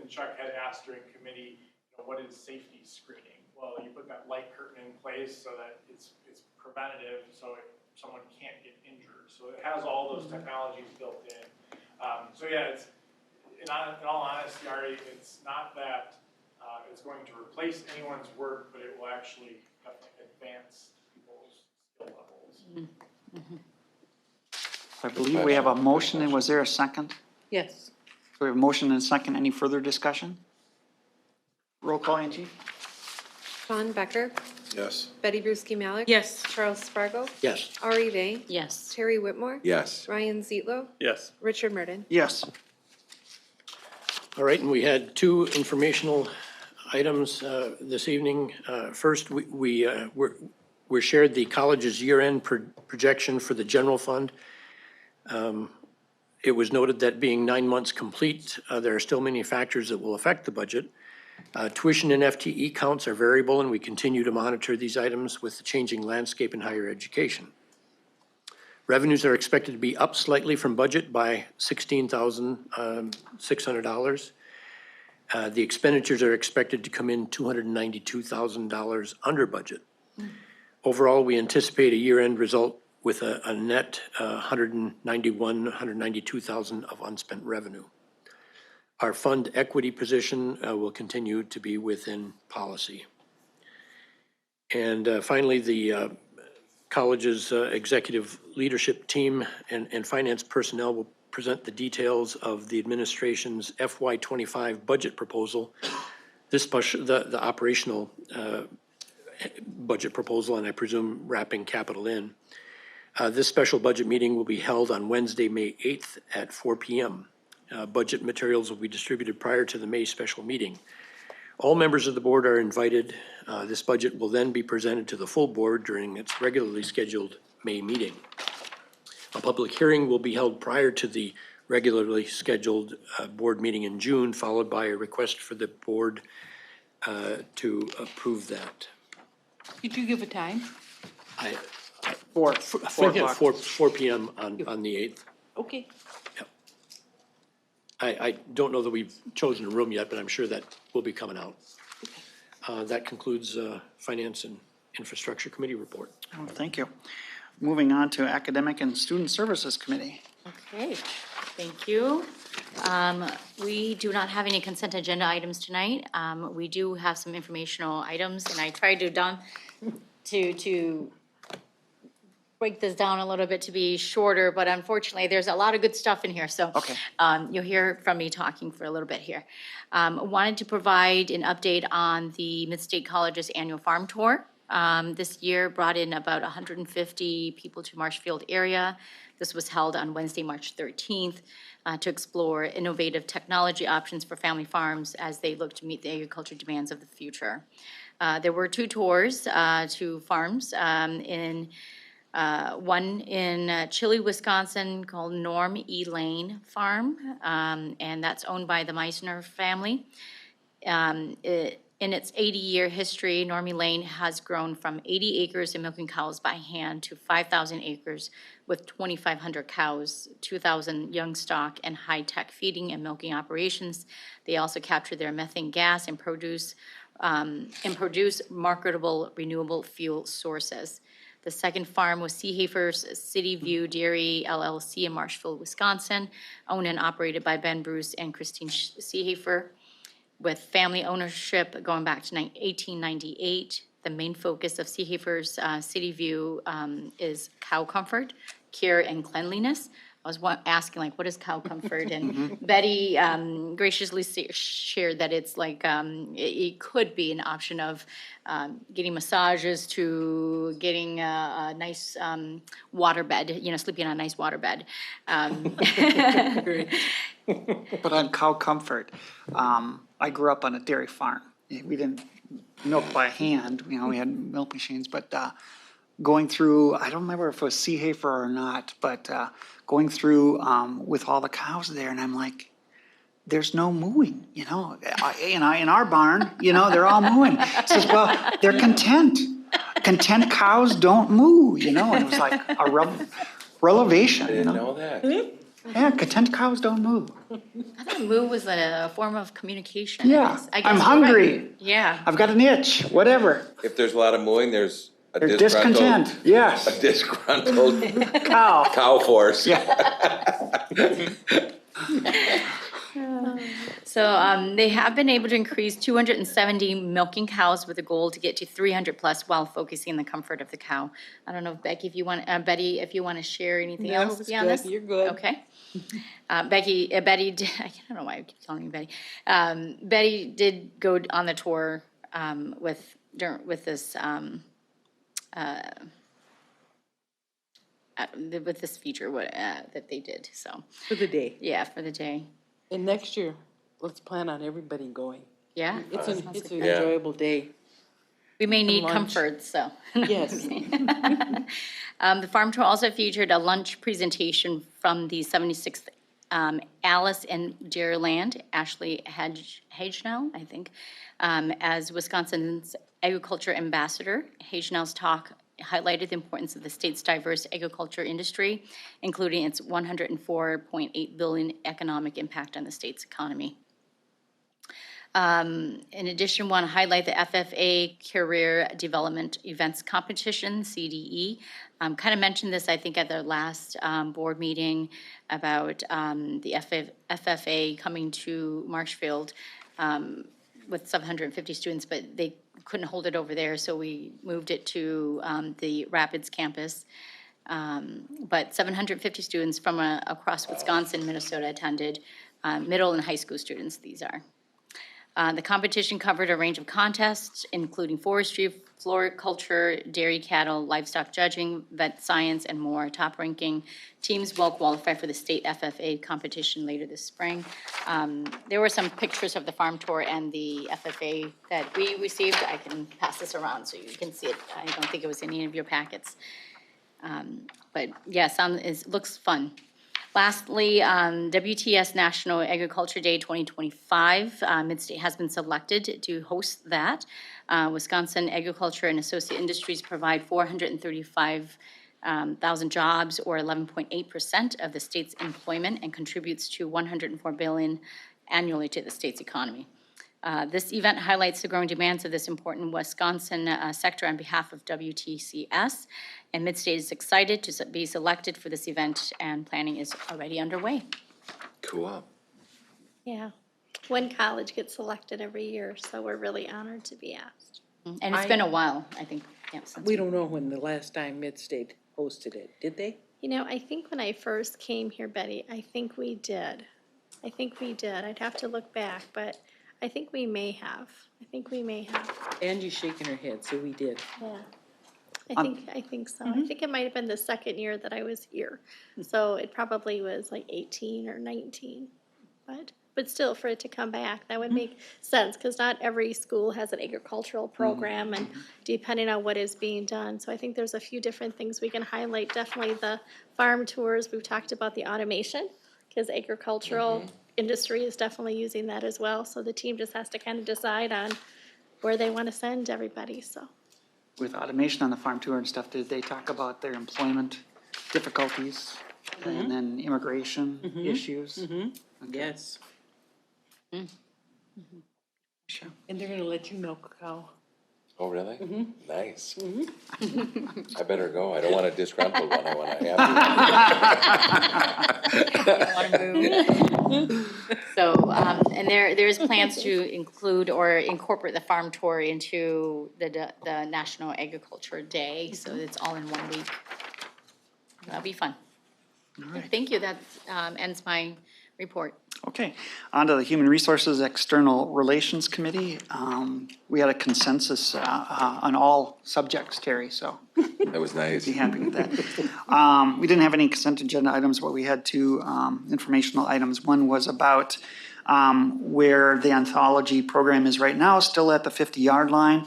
S9: Chuck had asked during committee, what is safety screening? Well, you put that light curtain in place so that it's preventative, so someone can't get injured. So it has all those technologies built in. So yeah, in all honesty, Ari, it's not that it's going to replace anyone's work, but it will actually advance people's skill levels.
S1: I believe we have a motion, and was there a second?
S4: Yes.
S1: We have a motion and a second. Any further discussion? Roll call, Angie?
S10: Sean Becker,
S5: Yes.
S10: Betty Bruschi Malik.
S4: Yes.
S10: Charles Spargo,
S6: Yes.
S10: Ari Vay,
S8: Yes.
S10: Terry Whitmore,
S3: Yes.
S10: Ryan Zietlo,
S9: Yes.
S10: Richard Murden.
S1: Yes.
S6: All right, and we had two informational items this evening. First, we're shared the college's year-end projection for the general fund. It was noted that being 9 months complete, there are still many factors that will affect the budget. Tuition and FTE counts are variable, and we continue to monitor these items with the changing landscape in higher education. Revenues are expected to be up slightly from budget by $16,600. The expenditures are expected to come in $292,000 under budget. Overall, we anticipate a year-end result with a net $192,000 of unspent revenue. Our fund equity position will continue to be within policy. And finally, the college's executive leadership team and finance personnel will present the details of the administration's FY25 budget proposal. The operational budget proposal, and I presume wrapping capital in. This special budget meeting will be held on Wednesday, May 8th at 4 p.m. Budget materials will be distributed prior to the May special meeting. All members of the board are invited. This budget will then be presented to the full board during its regularly scheduled May meeting. A public hearing will be held prior to the regularly scheduled board meeting in June, followed by a request for the board to approve that.
S4: Did you give a time?
S6: I
S1: 4
S6: think at 4 p.m. on the 8th.
S4: Okay.
S6: I don't know that we've chosen a room yet, but I'm sure that will be coming out. That concludes Finance and Infrastructure Committee report.
S1: Oh, thank you. Moving on to Academic and Student Services Committee.
S8: Okay, thank you. We do not have any consent agenda items tonight. We do have some informational items, and I tried to break this down a little bit to be shorter, but unfortunately, there's a lot of good stuff in here, so
S1: Okay.
S8: You'll hear from me talking for a little bit here. Wanted to provide an update on the Mid-State College's annual farm tour. This year brought in about 150 people to Marshfield area. This was held on Wednesday, March 13th, to explore innovative technology options for family farms as they look to meet the agriculture demands of the future. There were 2 tours to farms one in Chile, Wisconsin, called Norm E. Lane Farm, and that's owned by the Meissner family. In its 80-year history, Norm E. Lane has grown from 80 acres of milking cows by hand to 5,000 acres with 2,500 cows, 2,000 young stock, and high-tech feeding and milking operations. They also capture their methane gas and produce marketable renewable fuel sources. The second farm was Seehafers City View Dairy LLC in Marshfield, Wisconsin, owned and operated by Ben Bruce and Christine Seehafer, with family ownership going back to 1898. The main focus of Seehafers City View is cow comfort, care, and cleanliness. I was asking, like, what is cow comfort? And Betty graciously shared that it's like, it could be an option of getting massages to getting a nice water bed, sleeping on a nice water bed.
S1: But on cow comfort, I grew up on a dairy farm. We didn't milk by hand, we had milk machines, but going through, I don't remember if it was Seehafer or not, but going through with all the cows there, and I'm like, there's no mooing, you know. In our barn, you know, they're all mooing. It says, well, they're content. Content cows don't moo, you know. And it was like a revelation,
S3: I
S1: you
S3: didn't
S1: know.
S3: know that.
S1: Yeah, content cows don't moo.
S8: I thought moo was a form of communication.
S1: Yeah,
S8: I guess
S1: I'm
S8: you're
S1: hungry.
S8: right. Yeah.
S1: I've got an itch, whatever.
S3: If there's a lot of mooing, there's a
S1: They're
S3: disgruntled,
S1: discontent, yes.
S3: a disgruntled
S1: Cow.
S3: cow force.
S8: So they have been able to increase 270 milking cows with a goal to get to 300 plus while focusing on the comfort of the cow. I don't know if Becky, if you want, Betty, if you want to share anything
S4: No,
S8: else
S4: it's
S8: beyond
S4: good.
S8: this?
S4: You're good.
S8: Okay. Betty, I don't know why I keep calling you Betty. Betty did go on the tour with this with this feature that they did. So
S4: For the day.
S8: yeah, for the day.
S4: And next year, let's plan on everybody going.
S8: Yeah,
S4: It's an
S3: Yeah.
S4: enjoyable day.
S8: we may need
S4: lunch.
S8: comfort. So
S4: Yes.
S8: the farm tour also featured a lunch presentation from the 76th Alice in Dairyland, Ashley Hagenell, I think, as Wisconsin's agriculture ambassador. Hagenell's talk highlighted the importance of the state's diverse agriculture industry, including its $104.8 billion economic impact on the state's economy. In addition, want to highlight the FFA Career Development Events Competition, CDE. Kind of mentioned this, I think, at their last board meeting about the FFA coming to Marshfield with 750 students, but they couldn't hold it over there, so we moved it to the Rapids campus. But 750 students from across Wisconsin, Minnesota attended, middle and high school students these are. The competition covered a range of contests, including forestry, floriculture, dairy, cattle, livestock judging, vet science, and more. Top ranking teams will qualify for the state FFA competition later this spring. There were some pictures of the farm tour and the FFA that we received. I can pass this around so you can see it. I don't think it was in any of your packets. But yes, it looks fun. Lastly, WTS National Agriculture Day 2025, Midstate has been selected to host that. Wisconsin Agriculture and Associate Industries provide 435,000 jobs, or 11.8% of the state's employment, and contributes to $104 billion annually to the state's economy. This event highlights the growing demands of this important Wisconsin sector on behalf of WTCS, and Midstate is excited to be selected for this event, and planning is already underway.
S3: Cool.
S7: Yeah. One college gets selected every year, so we're really honored to be asked.
S8: And it's been a while, I think, yeah, since
S4: We don't know when the last time Midstate hosted it, did they?
S7: You know, I think when I first came here, Betty, I think we did. I'd have to look back, but I think we may have.
S4: Angie's shaking her head, so we did.
S7: Yeah. I think so. I think it might have been the second year that I was here. So it probably was like 18 or 19. But still, for it to come back, that would make sense, because not every school has an agricultural program, and depending on what is being done. So I think there's a few different things we can highlight. Definitely the farm tours. We've talked about the automation, because agricultural industry is definitely using that as well. So the team just has to kind of decide on where they want to send everybody, so.
S1: With automation on the farm tour and stuff, did they talk about their employment difficulties and then immigration issues? Okay.
S4: Yes.
S1: Sure.
S4: And they're gonna let you milk a cow.
S3: Oh, really? Nice. I better go. I don't want a disgruntled one. I want a happy one.
S8: So, and there's plans to include or incorporate the farm tour into the National Agriculture Day, so it's all in 1 week. That'll be fun. Thank you, that ends my report.
S1: Okay, on to the Human Resources External Relations Committee. We had a consensus on all subjects, Terry, so
S3: That was nice.
S1: be happy with that. We didn't have any consent agenda items, but we had two informational items. One was about where the anthology program is right now, still at the 50-yard line,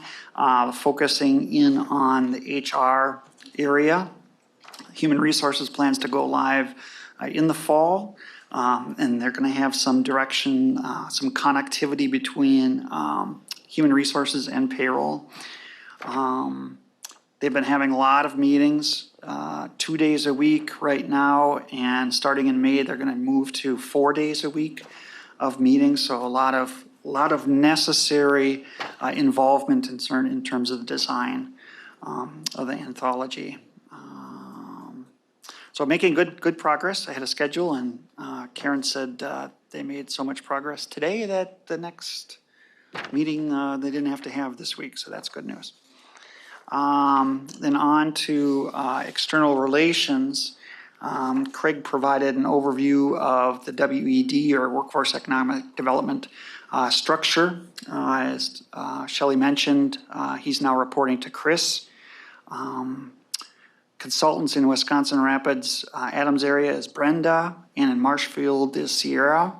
S1: focusing in on the HR area. Human Resources plans to go live in the fall. And they're going to have some direction, some connectivity between human resources and payroll. They've been having a lot of meetings, 2 days a week right now, and starting in May, they're going to move to 4 days a week of meetings. So a lot of necessary involvement in terms of the design of the anthology. So making good progress. I had a schedule, and Karen said they made so much progress today that the next meeting they didn't have to have this week, so that's good news. Then on to external relations. Craig provided an overview of the WED, or Workforce Economic Development structure. As Shelley mentioned, he's now reporting to Chris. Consultants in Wisconsin Rapids, Adams area is Brenda, and in Marshfield is Sierra.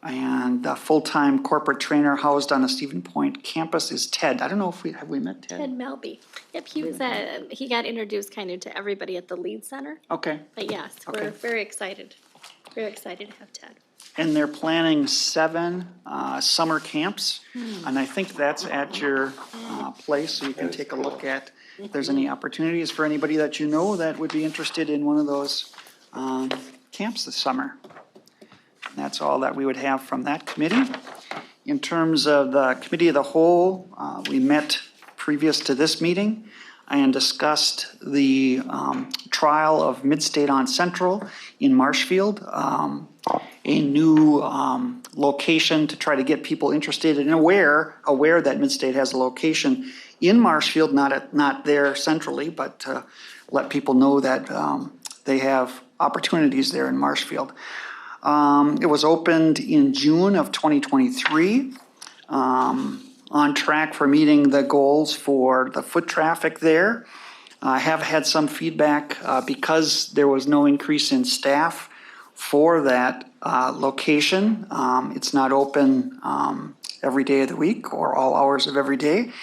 S1: And the full-time corporate trainer housed on the Stephen Point campus is Ted. I don't know if have we met Ted?
S7: Ted Melby. Yep, he got introduced kind of to everybody at the Lead Center.
S1: Okay.
S7: But yes,
S1: Okay.
S7: we're very excited to have Ted.
S1: And they're planning 7 summer camps. And I think that's at your place, so you can take a look at if there's any opportunities for anybody that you know that would be interested in one of those camps this summer. And that's all that we would have from that committee. In terms of the committee of the whole, we met previous to this meeting and discussed the trial of Midstate on Central in Marshfield, a new location to try to get people interested and aware that Midstate has a location in Marshfield, not there centrally, but to let people know that they have opportunities there in Marshfield. It was opened in June of 2023, on track for meeting the goals for the foot traffic there. I have had some feedback because there was no increase in staff for that location. It's not open every day of the week or all hours of every day.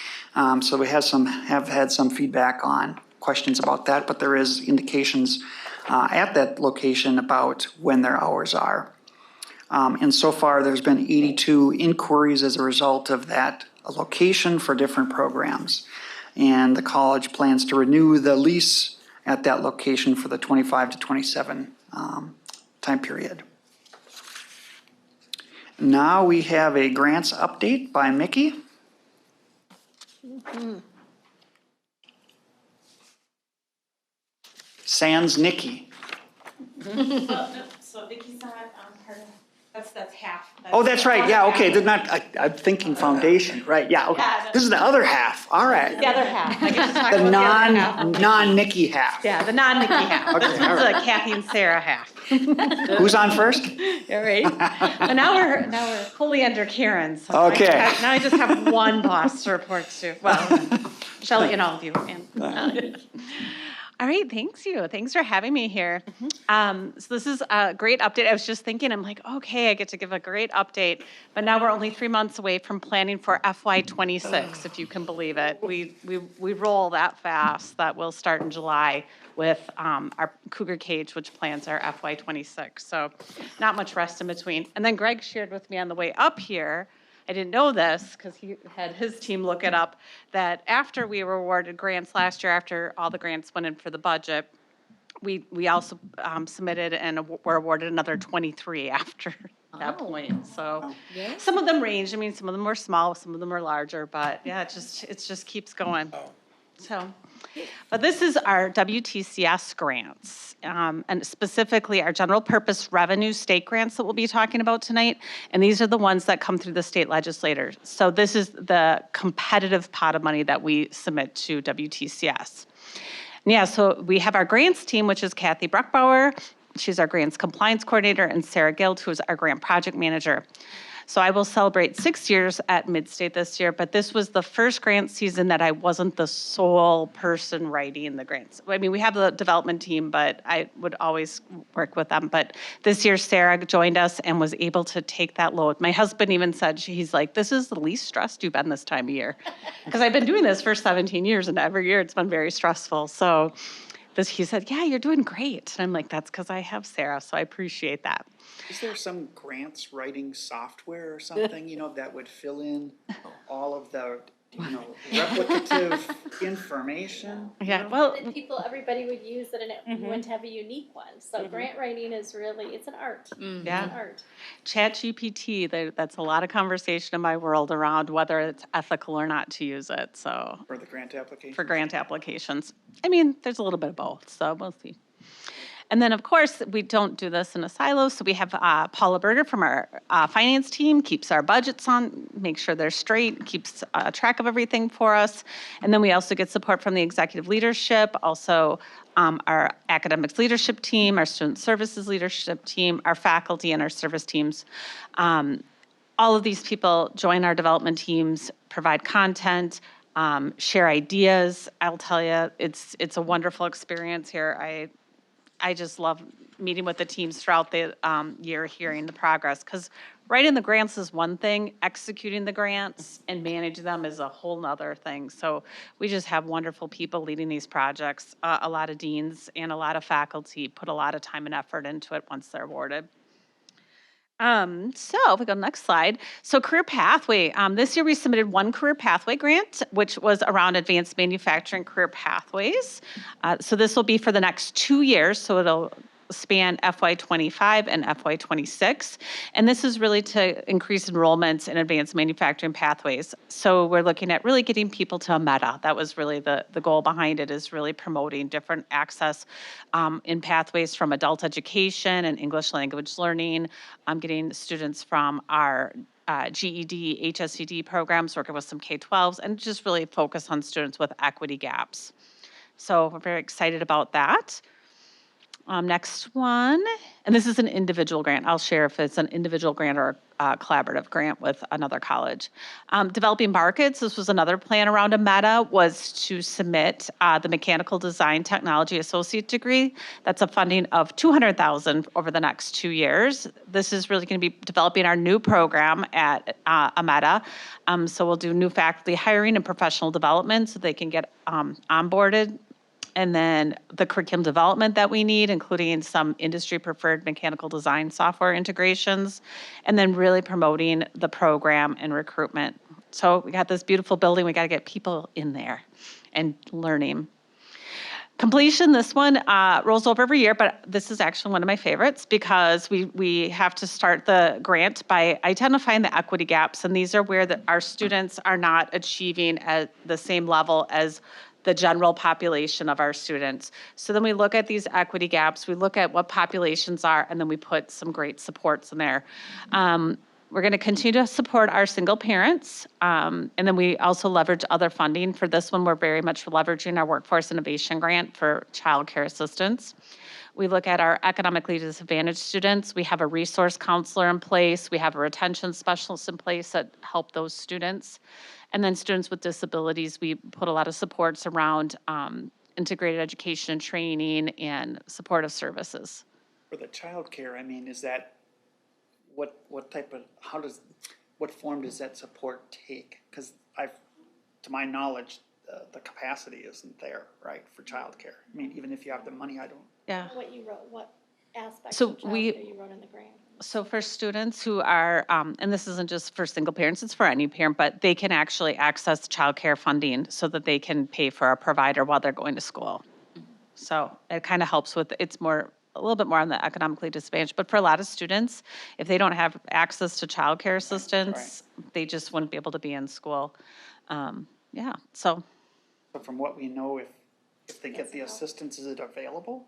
S1: So we have had some feedback on questions about that, but there is indications at that location about when their hours are. And so far, there's been 82 inquiries as a result of that location for different programs. And the college plans to renew the lease at that location for the 25 to 27 time period. Now we have a grants update by Mickey. Sans Nikki.
S11: So Vicky's not part of, that's half.
S1: Oh, that's right, yeah, okay, they're not, I'm thinking foundation, right, yeah, okay.
S11: Yeah,
S1: This is the other half, all right.
S11: The other half. I get to talk
S1: The
S11: about the other half.
S1: non-Nikki half.
S11: Yeah, the non-Nikki half.
S1: Okay,
S11: This
S1: all
S11: one's
S1: right.
S11: the Kathy and Sarah half.
S1: Who's on first?
S11: All right. But now we're fully under Karen. So
S1: Okay.
S11: Now I just have one boss to report to. Well, Shelley and all of you. And, all right, thanks you. Thanks for having me here. So this is a great update. I was just thinking, I'm like, okay, I get to give a great update, but now we're only 3 months away from planning for FY26, if you can believe it. We roll that fast that we'll start in July with our Cougar Cage, which plans our FY26. So not much rest in between. And then Greg shared with me on the way up here, I didn't know this because he had his team look it up, that after we were awarded grants last year, after all the grants went in for the budget, we also submitted and were awarded another 23 after that point. So some of them ranged. I mean, some of them were small, some of them were larger, but yeah, it just keeps going. So, but this is our WTCS grants, and specifically our general purpose revenue state grants that we'll be talking about tonight. And these are the ones that come through the state legislators. So this is the competitive pot of money that we submit to WTCS. And yeah, so we have our grants team, which is Kathy Bruckbauer. She's our grants compliance coordinator, and Sarah Gilt, who is our grant project manager. So I will celebrate 6 years at Midstate this year, but this was the first grant season that I wasn't the sole person writing the grants. I mean, we have the development team, but I would always work with them. But this year, Sarah joined us and was able to take that load. My husband even said, he's like, this is the least stressed you've been this time of year. Because I've been doing this for 17 years, and every year it's been very stressful. So he said, yeah, you're doing great. And I'm like, that's because I have Sarah, so I appreciate that.
S1: Is there some grants writing software or something, that would fill in all of the, replicative information?
S11: Yeah, well,
S7: That everybody would use it and you wouldn't have a unique one. So grant writing is really, it's an art. It's an
S11: yeah.
S7: art.
S11: ChatGPT, that's a lot of conversation in my world around whether it's ethical or not to use it, so,
S1: For the grant application?
S11: for grant applications. I mean, there's a little bit of both, so we'll see. And then, of course, we don't do this in a silo, so we have Paula Berger from our finance team, keeps our budgets on, makes sure they're straight, keeps track of everything for us. And then we also get support from the executive leadership, also our academics leadership team, our student services leadership team, our faculty, and our service teams. All of these people join our development teams, provide content, share ideas. I'll tell you, it's a wonderful experience here. I just love meeting with the teams throughout the year, hearing the progress. Because writing the grants is one thing, executing the grants and managing them is a whole nother thing. So we just have wonderful people leading these projects. A lot of deans and a lot of faculty put a lot of time and effort into it once they're awarded. So if we go to the next slide. So career pathway, this year we submitted one career pathway grant, which was around advanced manufacturing career pathways. So this will be for the next 2 years. So it'll span FY25 and FY26. And this is really to increase enrollments in advanced manufacturing pathways. So we're looking at really getting people to a meta. That was really the goal behind it, is really promoting different access in pathways from adult education and English language learning, getting students from our GED, HSED programs, working with some K-12s, and just really focus on students with equity gaps. So we're very excited about that. Next one, and this is an individual grant. I'll share if it's an individual grant or a collaborative grant with another college. Developing markets, this was another plan around a meta, was to submit the Mechanical Design Technology Associate degree. That's a funding of $200,000 over the next 2 years. This is really going to be developing our new program at Ameta. So we'll do new faculty hiring and professional development so they can get onboarded. And then the curriculum development that we need, including some industry-preferred mechanical design software integrations, and then really promoting the program and recruitment. So we got this beautiful building, we got to get people in there and learning. Completion, this one rolls over every year, but this is actually one of my favorites because we have to start the grant by identifying the equity gaps, and these are where our students are not achieving at the same level as the general population of our students. So then we look at these equity gaps, we look at what populations are, and then we put some great supports in there. We're going to continue to support our single parents, and then we also leverage other funding. For this one, we're very much leveraging our Workforce Innovation Grant for childcare assistance. We look at our economically disadvantaged students. We have a resource counselor in place. We have a retention specialist in place that help those students. And then students with disabilities, we put a lot of supports around integrated education and training and supportive services.
S1: For the childcare, I mean, is that, what type of, what form does that support take? Because to my knowledge, the capacity isn't there, right, for childcare. I mean, even if you have the money, I don't.
S11: Yeah.
S7: What you wrote, what aspects
S11: So
S7: of childcare you wrote in the grant?
S11: So for students who are, and this isn't just for single parents, it's for any parent, but they can actually access childcare funding so that they can pay for a provider while they're going to school. So it kind of helps with, it's more, a little bit more on the economically disadvantaged, but for a lot of students, if they don't have access to childcare assistance, they just wouldn't be able to be in school. Yeah, so.
S1: But from what we know, if they get the assistance, is it available?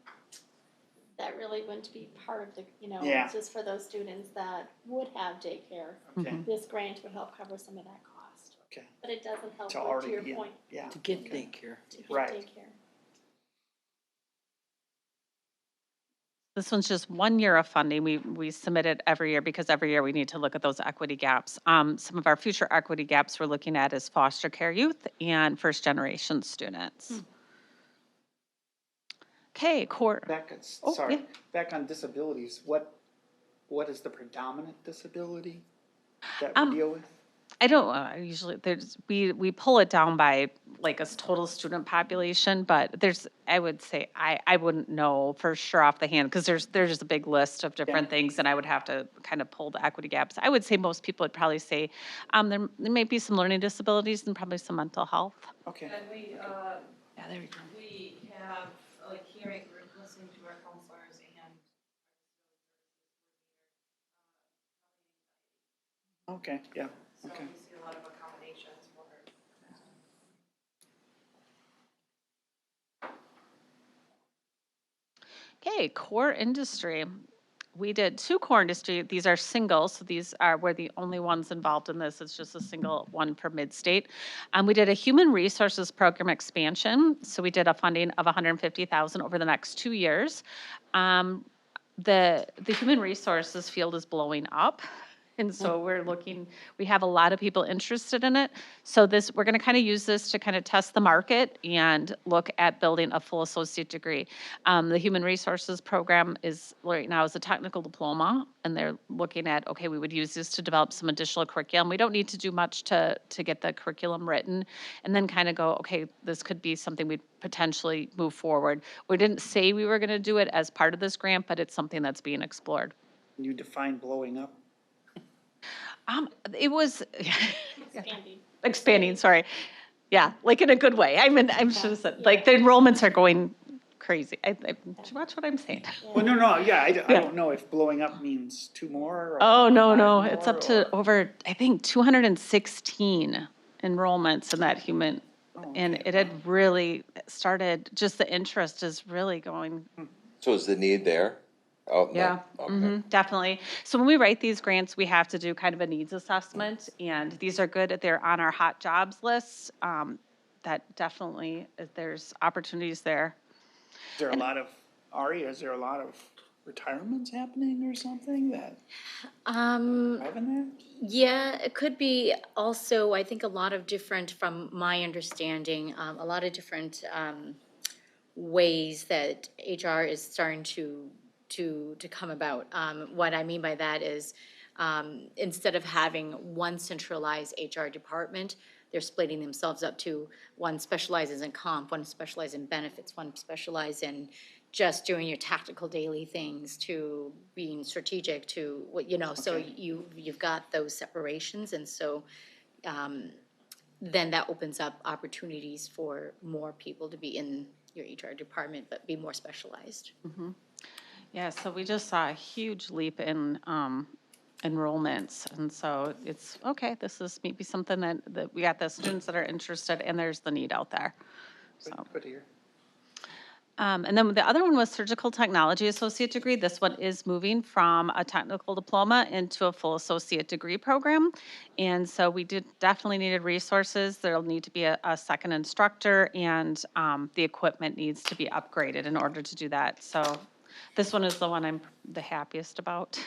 S7: That really wouldn't be part of the,
S1: Yeah.
S7: it's just for those students that would have daycare.
S1: Okay,
S7: This grant would help cover some of that cost.
S1: okay.
S7: But it doesn't help
S1: To
S7: with,
S1: already
S7: to your
S1: be in,
S7: point,
S1: yeah.
S4: To get
S1: okay.
S4: daycare.
S7: to get
S1: Right.
S7: daycare.
S11: This one's just 1 year of funding. We submit it every year because every year we need to look at those equity gaps. Some of our future equity gaps we're looking at is foster care youth and first generation students. Okay, core.
S1: Sorry,
S11: yeah.
S1: back on disabilities, what is the predominant disability that we deal with?
S11: I don't usually, we pull it down by like a total student population, but I would say, I wouldn't know for sure off the hand, because there's just a big list of different things, and I would have to kind of pull the equity gaps. I would say most people would probably say, there may be some learning disabilities and probably some mental health.
S1: Okay.
S12: And we,
S11: Yeah, there we go.
S12: we have like hearing group listening to our counselors and
S1: Okay, yeah,
S12: so
S1: okay.
S12: we see a lot of accommodations for
S11: Okay, core industry. We did 2 core industry. These are single, so we're the only ones involved in this. It's just a single one per mid-state. We did a human resources program expansion. So we did a funding of $150,000 over the next 2 years. The human resources field is blowing up. And so we have a lot of people interested in it. So we're going to kind of use this to kind of test the market and look at building a full associate degree. The human resources program right now is a technical diploma, and they're looking at, okay, we would use this to develop some additional curriculum. We don't need to do much to get the curriculum written, and then kind of go, okay, this could be something we'd potentially move forward. We didn't say we were going to do it as part of this grant, but it's something that's being explored.
S1: You define blowing up?
S11: It was expanding, sorry. Yeah, like in a good way. I'm just, like, the enrollments are going crazy. Watch what I'm saying.
S1: Well, no, yeah, I don't know if blowing up means 2 more or.
S11: Oh, no,
S1: 5
S11: it's
S1: more,
S11: up to
S1: or-
S11: over, I think, 216 enrollments in that human. And
S1: okay.
S11: it had really started, just the interest is really going.
S3: So is the need there? Oh, no.
S11: Yeah,
S3: Okay.
S11: definitely. So when we write these grants, we have to do kind of a needs assessment, and these are good. They're on our hot jobs list. That definitely, there's opportunities there.
S1: Is there a lot of, Ari, is there a lot of retirements happening or something that driving that?
S8: Yeah, it could be also, I think a lot of different, from my understanding, a lot of different ways that HR is starting to come about. What I mean by that is, instead of having one centralized HR department, they're splitting themselves up to one specializes in comp, one specializes in benefits, one specializes in just doing your tactical daily things, to being strategic, to what, so you've got those separations, and so then that opens up opportunities for more people to be in your HR department, but be more specialized.
S11: Yeah, so we just saw a huge leap in enrollments, and so it's, okay, this is maybe something that we got the students that are interested, and there's the need out there, so.
S1: Good to hear.
S11: And then the other one was surgical technology associate degree. This one is moving from a technical diploma into a full associate degree program. And so we definitely needed resources. There'll need to be a second instructor, and the equipment needs to be upgraded in order to do that. So this one is the one I'm the happiest about.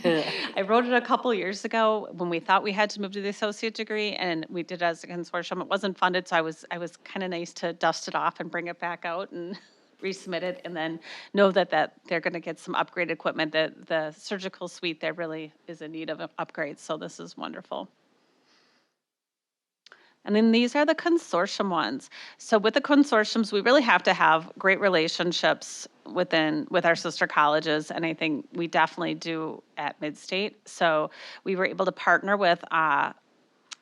S11: I wrote it a couple years ago when we thought we had to move to the associate degree, and we did it as a consortium. It wasn't funded, so I was kind of nice to dust it off and bring it back out and resubmit it, and then know that they're going to get some upgraded equipment. The surgical suite there really is in need of upgrades, so this is wonderful. And then these are the consortium ones. So with the consortiums, we really have to have great relationships with our sister colleges, and I think we definitely do at Midstate. So we were able to partner with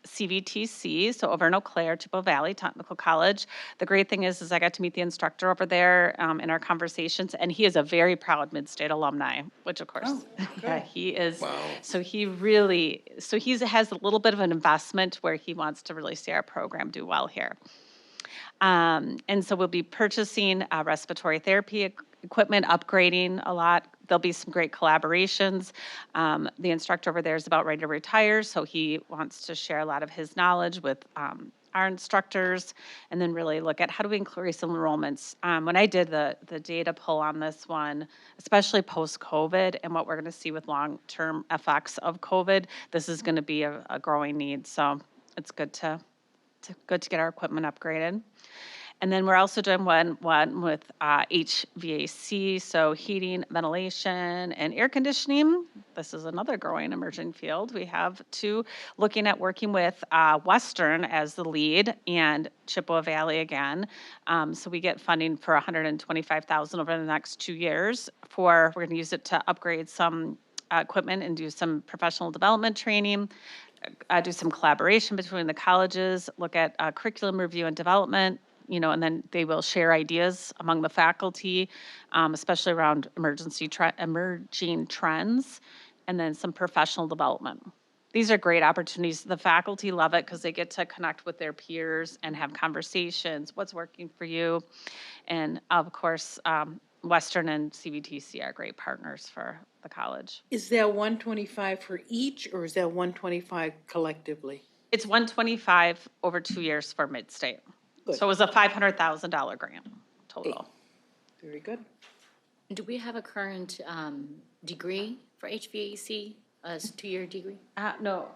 S11: CVTC, so over in Eau Claire, Chippewa Valley Technical College. The great thing is I got to meet the instructor over there in our conversations, and he is a very proud Midstate alumni, which of course, yeah, he is.
S3: Wow.
S11: So he has a little bit of an investment where he wants to really see our program do well here. And so we'll be purchasing respiratory therapy equipment, upgrading a lot. There'll be some great collaborations. The instructor over there is about ready to retire, so he wants to share a lot of his knowledge with our instructors, and then really look at how do we increase some enrollments. When I did the data pull on this one, especially post-COVID and what we're going to see with long-term effects of COVID, this is going to be a growing need. So it's good to get our equipment upgraded. And then we're also doing one with HVAC, so heating, ventilation, and air conditioning. This is another growing emerging field. We have two looking at working with Western as the lead and Chippewa Valley again. So we get funding for $125,000 over the next 2 years we're going to use it to upgrade some equipment and do some professional development training, do some collaboration between the colleges, look at curriculum review and development, and then they will share ideas among the faculty, especially around emerging trends, and then some professional development. These are great opportunities. The faculty love it because they get to connect with their peers and have conversations, what's working for you. And of course, Western and CVTC are great partners for the college.
S4: Is that 125 for each, or is that 125 collectively?
S11: It's 125 over 2 years for Midstate.
S4: Good.
S11: So it was a $500,000 grant total.
S4: Very good.
S8: Do we have a current degree for HVAC, a 2-year degree?
S11: No.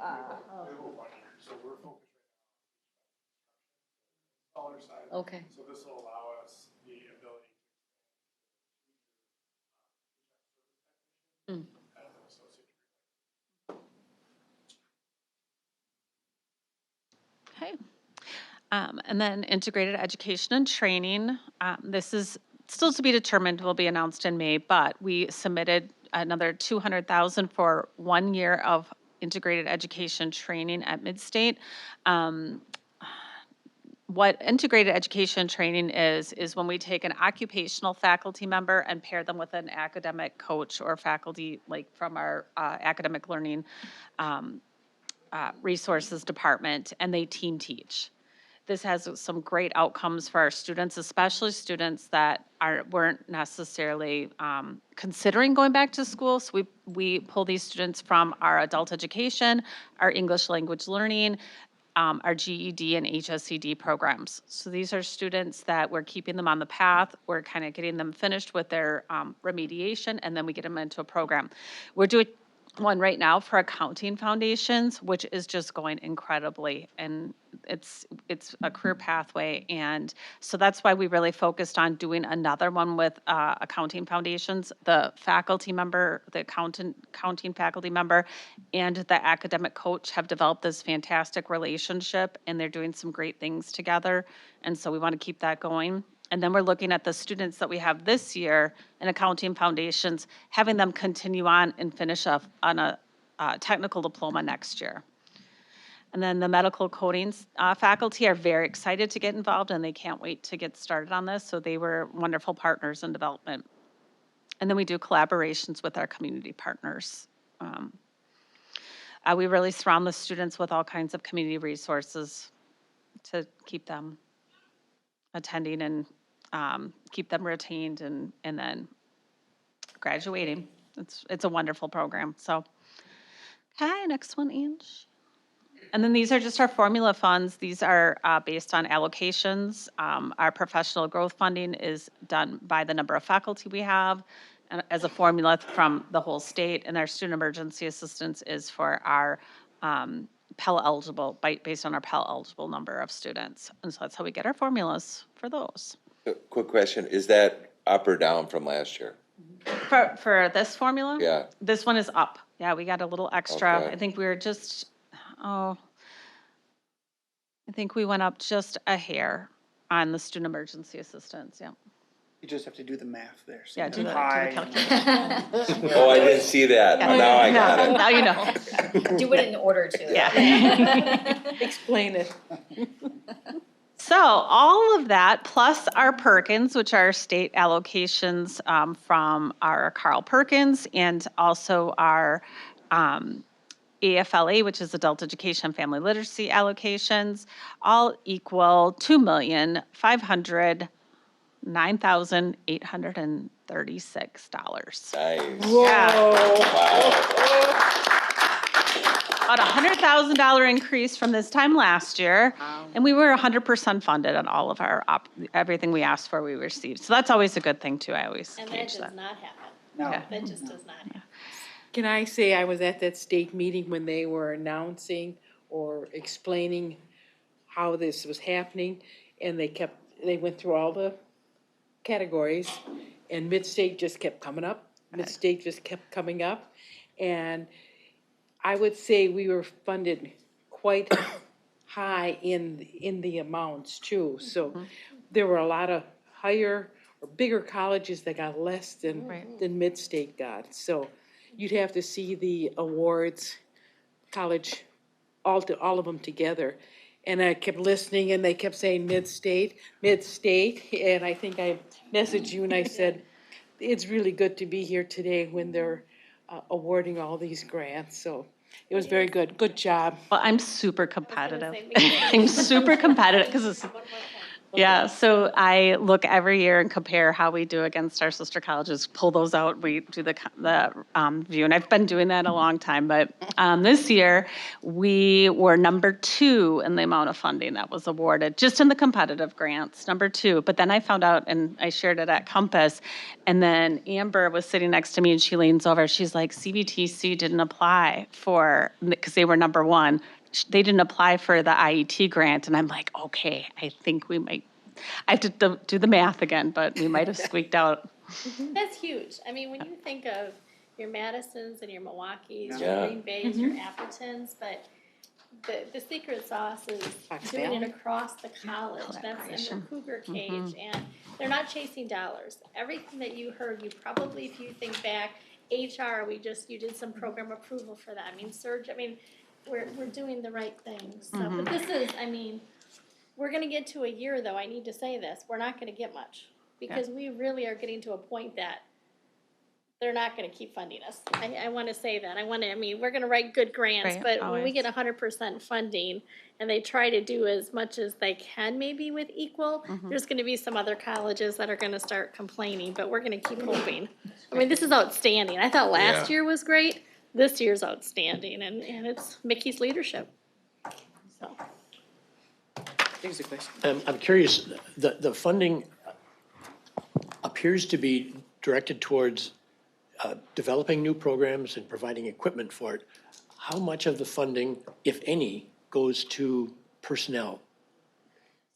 S9: So we're focused right now on the installer side.
S8: Okay.
S9: So this will allow us the ability to as an associate degree.
S11: Okay. And then integrated education and training. This is still to be determined, will be announced in May, but we submitted another $200,000 for 1 year of integrated education training at Midstate. What integrated education training is when we take an occupational faculty member and pair them with an academic coach or faculty, like from our academic learning resources department, and they team teach. This has some great outcomes for our students, especially students that weren't necessarily considering going back to school. So we pull these students from our adult education, our English language learning, our GED and HSCD programs. So these are students that we're keeping them on the path. We're kind of getting them finished with their remediation, and then we get them into a program. We're doing one right now for accounting foundations, which is just going incredibly, and it's a career pathway. And so that's why we really focused on doing another one with accounting foundations. The faculty member, the accounting faculty member, and the academic coach have developed this fantastic relationship, and they're doing some great things together. And so we want to keep that going. And then we're looking at the students that we have this year in accounting foundations, having them continue on and finish up on a technical diploma next year. And then the medical coding faculty are very excited to get involved, and they can't wait to get started on this. So they were wonderful partners in development. And then we do collaborations with our community partners. We really surround the students with all kinds of community resources to keep them attending and keep them retained and then graduating. It's a wonderful program. So, okay, next one, Ange. And then these are just our formula funds. These are based on allocations. Our professional growth funding is done by the number of faculty we have and as a formula from the whole state. And our student emergency assistance is for our Pell eligible, based on our Pell eligible number of students. And so that's how we get our formulas for those.
S3: Quick question, is that up or down from last year?
S11: For this formula?
S3: Yeah.
S11: This one is up. Yeah, we got a little extra.
S3: Okay.
S11: I think we were just, I think we went up just a hair on the student emergency assistance, yeah.
S1: You just have to do the math there. So
S11: Yeah, do the
S1: high.
S11: calculation.
S3: Oh, I didn't see that. Now I got it.
S11: Now you know.
S8: Do it in order to.
S11: Yeah.
S4: Explain it.
S11: So all of that, plus our Perkins, which are state allocations from our Carl Perkins, and also our AFLA, which is Adult Education and Family Literacy allocations, all equal $2,509,836.
S3: Nice.
S11: Yeah.
S3: Wow.
S11: About $100,000 increase from this time last year, and we were 100% funded on all of our everything we asked for, we received. So that's always a good thing too. I always
S7: And that
S11: gauge
S7: does
S11: that.
S7: not happen.
S1: No.
S11: Yeah.
S7: That just does not happen.
S4: Can I say I was at that state meeting when they were announcing or explaining how this was happening, and they kept they went through all the categories, and Mid-State just kept coming up. Mid-State just kept coming up, and I would say we were funded quite high in the amounts too. So there were a lot of higher or bigger colleges that got less than Mid-State got. So you'd have to see the awards, college, all of them together. And I kept listening, and they kept saying Mid-State, and I think I messaged you and I said, it's really good to be here today when they're awarding all these grants, so it was very good. Good job.
S11: Well, I'm super competitive. I'm super competitive because it's, yeah, so I look every year and compare how we do against our sister colleges, pull those out, we do the view, and I've been doing that a long time, but this year, we were number 2 in the amount of funding that was awarded, just in the competitive grants, number 2. But then I found out, and I shared it at Compass, and then Amber was sitting next to me, and she leans over, she's like, CBTC didn't apply for, because they were number 1. They didn't apply for the IET grant, and I'm like, okay, I think we might, I have to do the math again, but we might have squeaked out.
S7: That's huge. I mean, when you think of your Madisons and your Milwaukees,
S3: Yeah.
S7: your Green Bays, your Appletons, but the secret sauce is doing it across the college. That's in the Cougar cage, and they're not chasing dollars. Everything that you heard, you probably, if you think back, HR, you did some program approval for that. I mean, Surge, I mean, we're doing the right things. So, but this is, I mean, we're gonna get to a year though, I need to say this, we're not gonna get much. Because we really are getting to a point that they're not gonna keep funding us. I wanna say that, I mean, we're gonna write good grants,
S11: Right,
S7: but when we
S11: always.
S7: get 100% funding and they try to do as much as they can maybe with equal, there's gonna be some other colleges that are gonna start complaining, but we're gonna keep hoping. I mean, this is outstanding. I thought last
S3: Yeah.
S7: year was great, this year's outstanding, and it's Mickey's leadership. So.
S4: There's a question.
S6: I'm curious, the funding appears to be directed towards developing new programs and providing equipment for it. How much of the funding, if any, goes to personnel?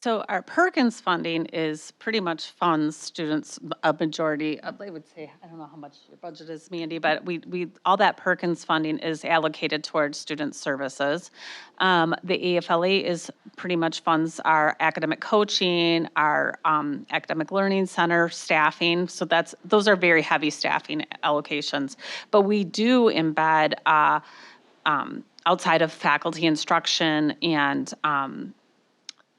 S11: So our Perkins funding is pretty much funds students, a majority, I would say, I don't know how much your budget is, Mandy, but we all that Perkins funding is allocated towards student services. The AFLA is pretty much funds our academic coaching, our academic learning center staffing. So those are very heavy staffing allocations. But we do embed outside of faculty instruction and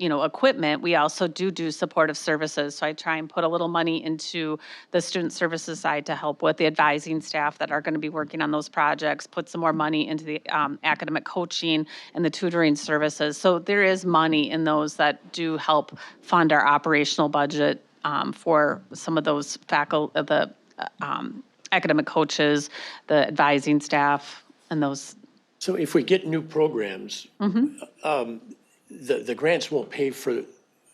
S11: equipment, we also do supportive services. So I try and put a little money into the student services side to help with the advising staff that are going to be working on those projects, put some more money into the academic coaching and the tutoring services. So there is money in those that do help fund our operational budget for some of those the academic coaches, the advising staff, and those.
S6: So if we get new programs, the grants won't pay for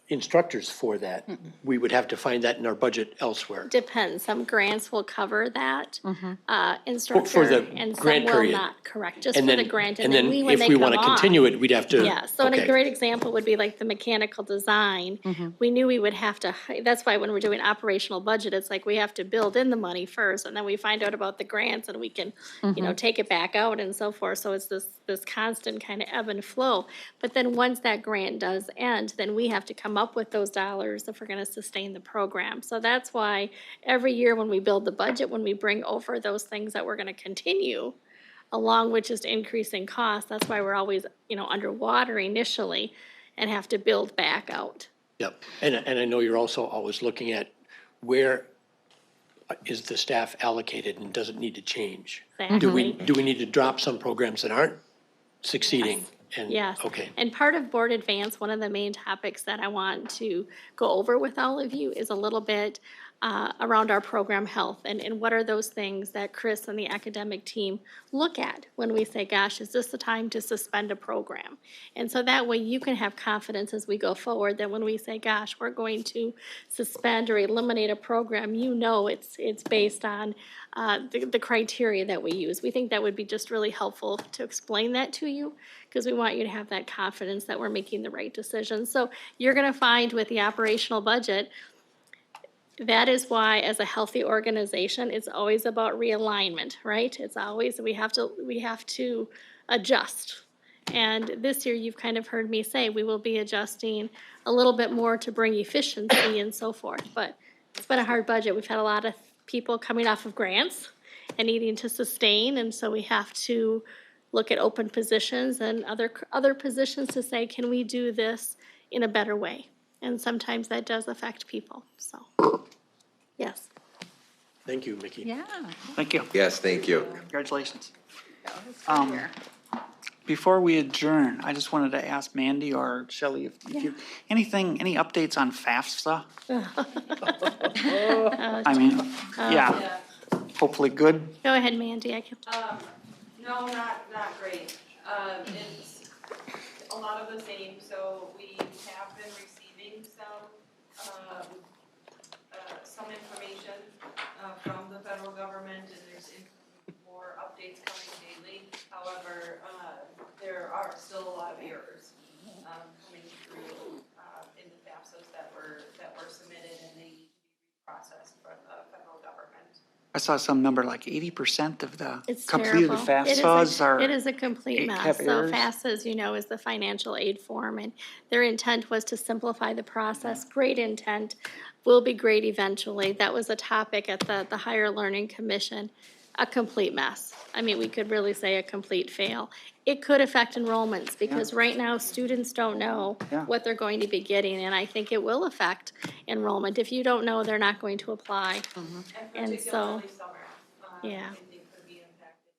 S6: instructors for that. We would have to find that in our budget elsewhere.
S7: Depends. Some grants will cover that
S6: For
S7: instructor,
S6: the
S7: and some
S6: grant
S7: will
S6: period.
S7: not. Correct. Just
S6: And
S7: for
S6: then,
S7: the grant,
S6: and then
S7: when
S6: if
S7: they
S6: we
S7: come
S6: want to
S7: off.
S6: continue it, we'd have to.
S7: Yeah, so a
S6: okay.
S7: great example would be like the mechanical design. We knew we would have to, that's why when we're doing operational budget, it's like we have to build in the money first, and then we find out about the grants, and we can, take it back out and so forth. So it's this constant kind of ebb and flow. But then once that grant does end, then we have to come up with those dollars if we're gonna sustain the program. So that's why every year when we build the budget, when we bring over those things that we're gonna continue, along with just increasing costs, that's why we're always, underwater initially and have to build back out.
S6: Yep, and I know you're also always looking at where is the staff allocated and does it need to change? Do we need to drop some programs that aren't succeeding? And-
S7: Yes.
S6: Okay,
S7: And part of Board Advance, one of the main topics that I want to go over with all of you is a little bit around our program health, and what are those things that Chris and the academic team look at when we say, gosh, is this the time to suspend a program? And so that way you can have confidence as we go forward that when we say, gosh, we're going to suspend or eliminate a program, you know it's based on the criteria that we use. We think that would be just really helpful to explain that to you, because we want you to have that confidence that we're making the right decisions. So you're going to find with the operational budget, that is why, as a healthy organization, it's always about realignment, right? It's always, we have to adjust. And this year, you've kind of heard me say, we will be adjusting a little bit more to bring efficiency and so forth. But it's been a hard budget. We've had a lot of people coming off of grants and needing to sustain, and so we have to look at open positions and other positions to say, can we do this in a better way? And sometimes that does affect people, so, yes.
S6: Thank you, Mickey.
S11: Yeah.
S1: Thank you.
S3: Yes, thank you.
S1: Congratulations. Before we adjourn, I just wanted to ask Mandy or Shelley if you, any updates on FAFSA? I mean, yeah, hopefully good.
S7: Go ahead, Mandy, I can.
S12: No, not great. It's a lot of the same, so we have been receiving some information from the federal government, and there's more updates coming daily. However, there are still a lot of errors coming through in the FAFSAs that were submitted, and they need to be processed for the federal government.
S1: I saw some number like 80% of the
S7: It's
S1: completed
S7: terrible.
S1: FAFSAs are.
S7: It is a complete
S1: have
S7: mess. So
S1: errors.
S7: FAFSA, as you know, is the financial aid form, and their intent was to simplify the process. Great intent, will be great eventually. That was a topic at the Higher Learning Commission. A complete mess. I mean, we could really say a complete fail. It could affect enrollments, because right now, students don't know
S1: Yeah.
S7: what they're going to be getting, and I think it will affect enrollment. If you don't know, they're not going to apply.
S12: And
S7: And so,
S12: particularly summer,
S7: yeah.
S12: I think could be impacted.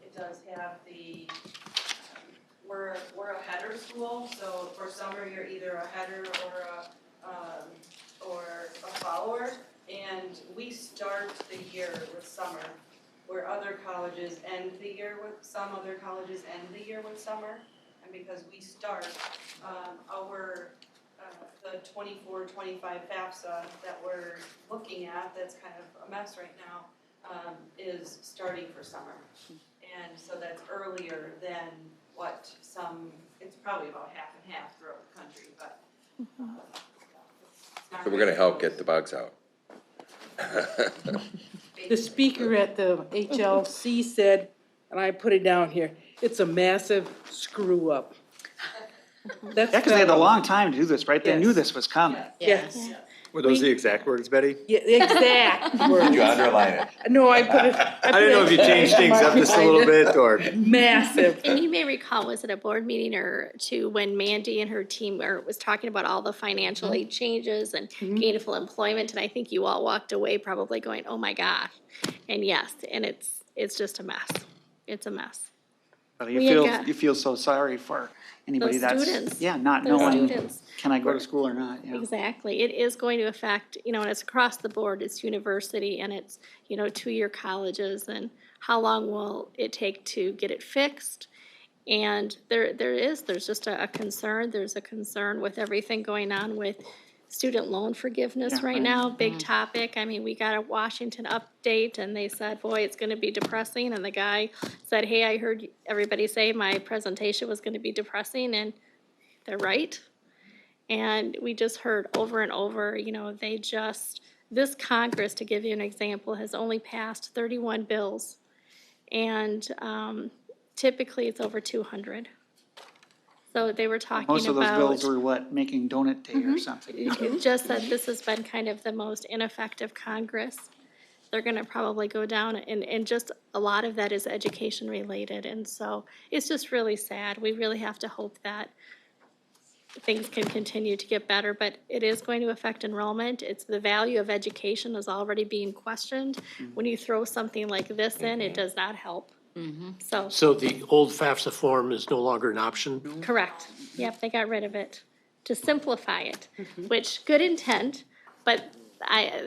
S12: It does have we're a header school, so for summer, you're either a header or a follower. And we start the year with summer, where other colleges end the year with, some other colleges end the year with summer. And because we start, the 24-25 FAFSA that we're looking at, that's kind of a mess right now, is starting for summer. And so that's earlier than what it's probably about half and half throughout the country, but.
S3: So we're gonna help get the bugs out.
S4: The speaker at the HLC said, and I put it down here, it's a massive screw up. That's
S1: Yeah, because they had a long time to do this, right? They knew
S4: Yes.
S1: this was coming.
S4: Yes,
S13: Were those the exact words, Betty?
S4: yeah, the exact
S3: Did
S4: word.
S3: you underline it?
S4: No, I put it.
S13: I didn't know if you changed things up just a little bit or.
S4: Massive.
S7: And you may recall, was it a board meeting or two, when Mandy and her team was talking about all the financial aid changes and gainful employment, and I think you all walked away probably going, oh my gosh. And yes, and it's just a mess. It's a mess.
S1: But
S7: We had got-
S1: you feel so sorry for anybody
S7: Those
S1: that's,
S7: students.
S1: yeah, not
S7: Those
S1: knowing,
S7: students.
S1: can I go to school or not? Yeah.
S7: Exactly. It is going to affect, and it's across the board. It's university and it's, 2-year colleges, and how long will it take to get it fixed? And there's just a concern. There's a concern with everything going on with student loan forgiveness
S1: Yeah,
S7: right
S1: right.
S7: now, big topic. I mean, we got a Washington update and they said, boy, it's gonna be depressing. And the guy said, hey, I heard everybody say my presentation was gonna be depressing, and they're right. And we just heard over and over, this Congress, to give you an example, has only passed 31 bills. And typically it's over 200. So they were talking about.
S1: Most of those bills were what, making donut day or something?
S7: It just that this has been kind of the most ineffective Congress. They're gonna probably go down, and just a lot of that is education related, and so it's just really sad. We really have to hope that things can continue to get better, but it is going to affect enrollment. It's the value of education is already being questioned. When you throw something like this in, it does not help. So,
S6: So the old FAFSA form is no longer an option?
S7: correct. Yep, they got rid of it to simplify it, which, good intent, But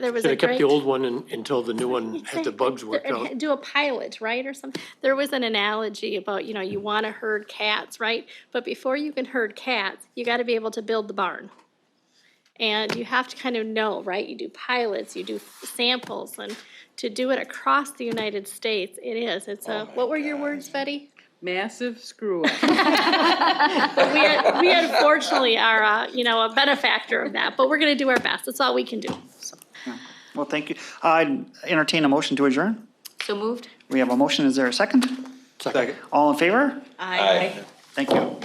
S7: there was
S6: Should
S7: a
S6: have kept
S7: great.
S6: the old one until the new one had the bugs worked out.
S7: Do a pilot, right, or something. There was an analogy about, you want to herd cats, right? But before you can herd cats, you got to be able to build the barn. And you have to kind of know, right? You do pilots, you do samples, and to do it across the United States, it's what were your words, Betty?
S4: Massive screw up.
S7: But we unfortunately are, a benefactor of that, but we're going to do our best. That's all we can do.
S1: Well, thank you. I'd entertain a motion to adjourn.
S8: So moved?
S1: We have a motion. Is there a second?
S13: Second.
S1: All in favor?
S3: Aye.
S1: Thank you.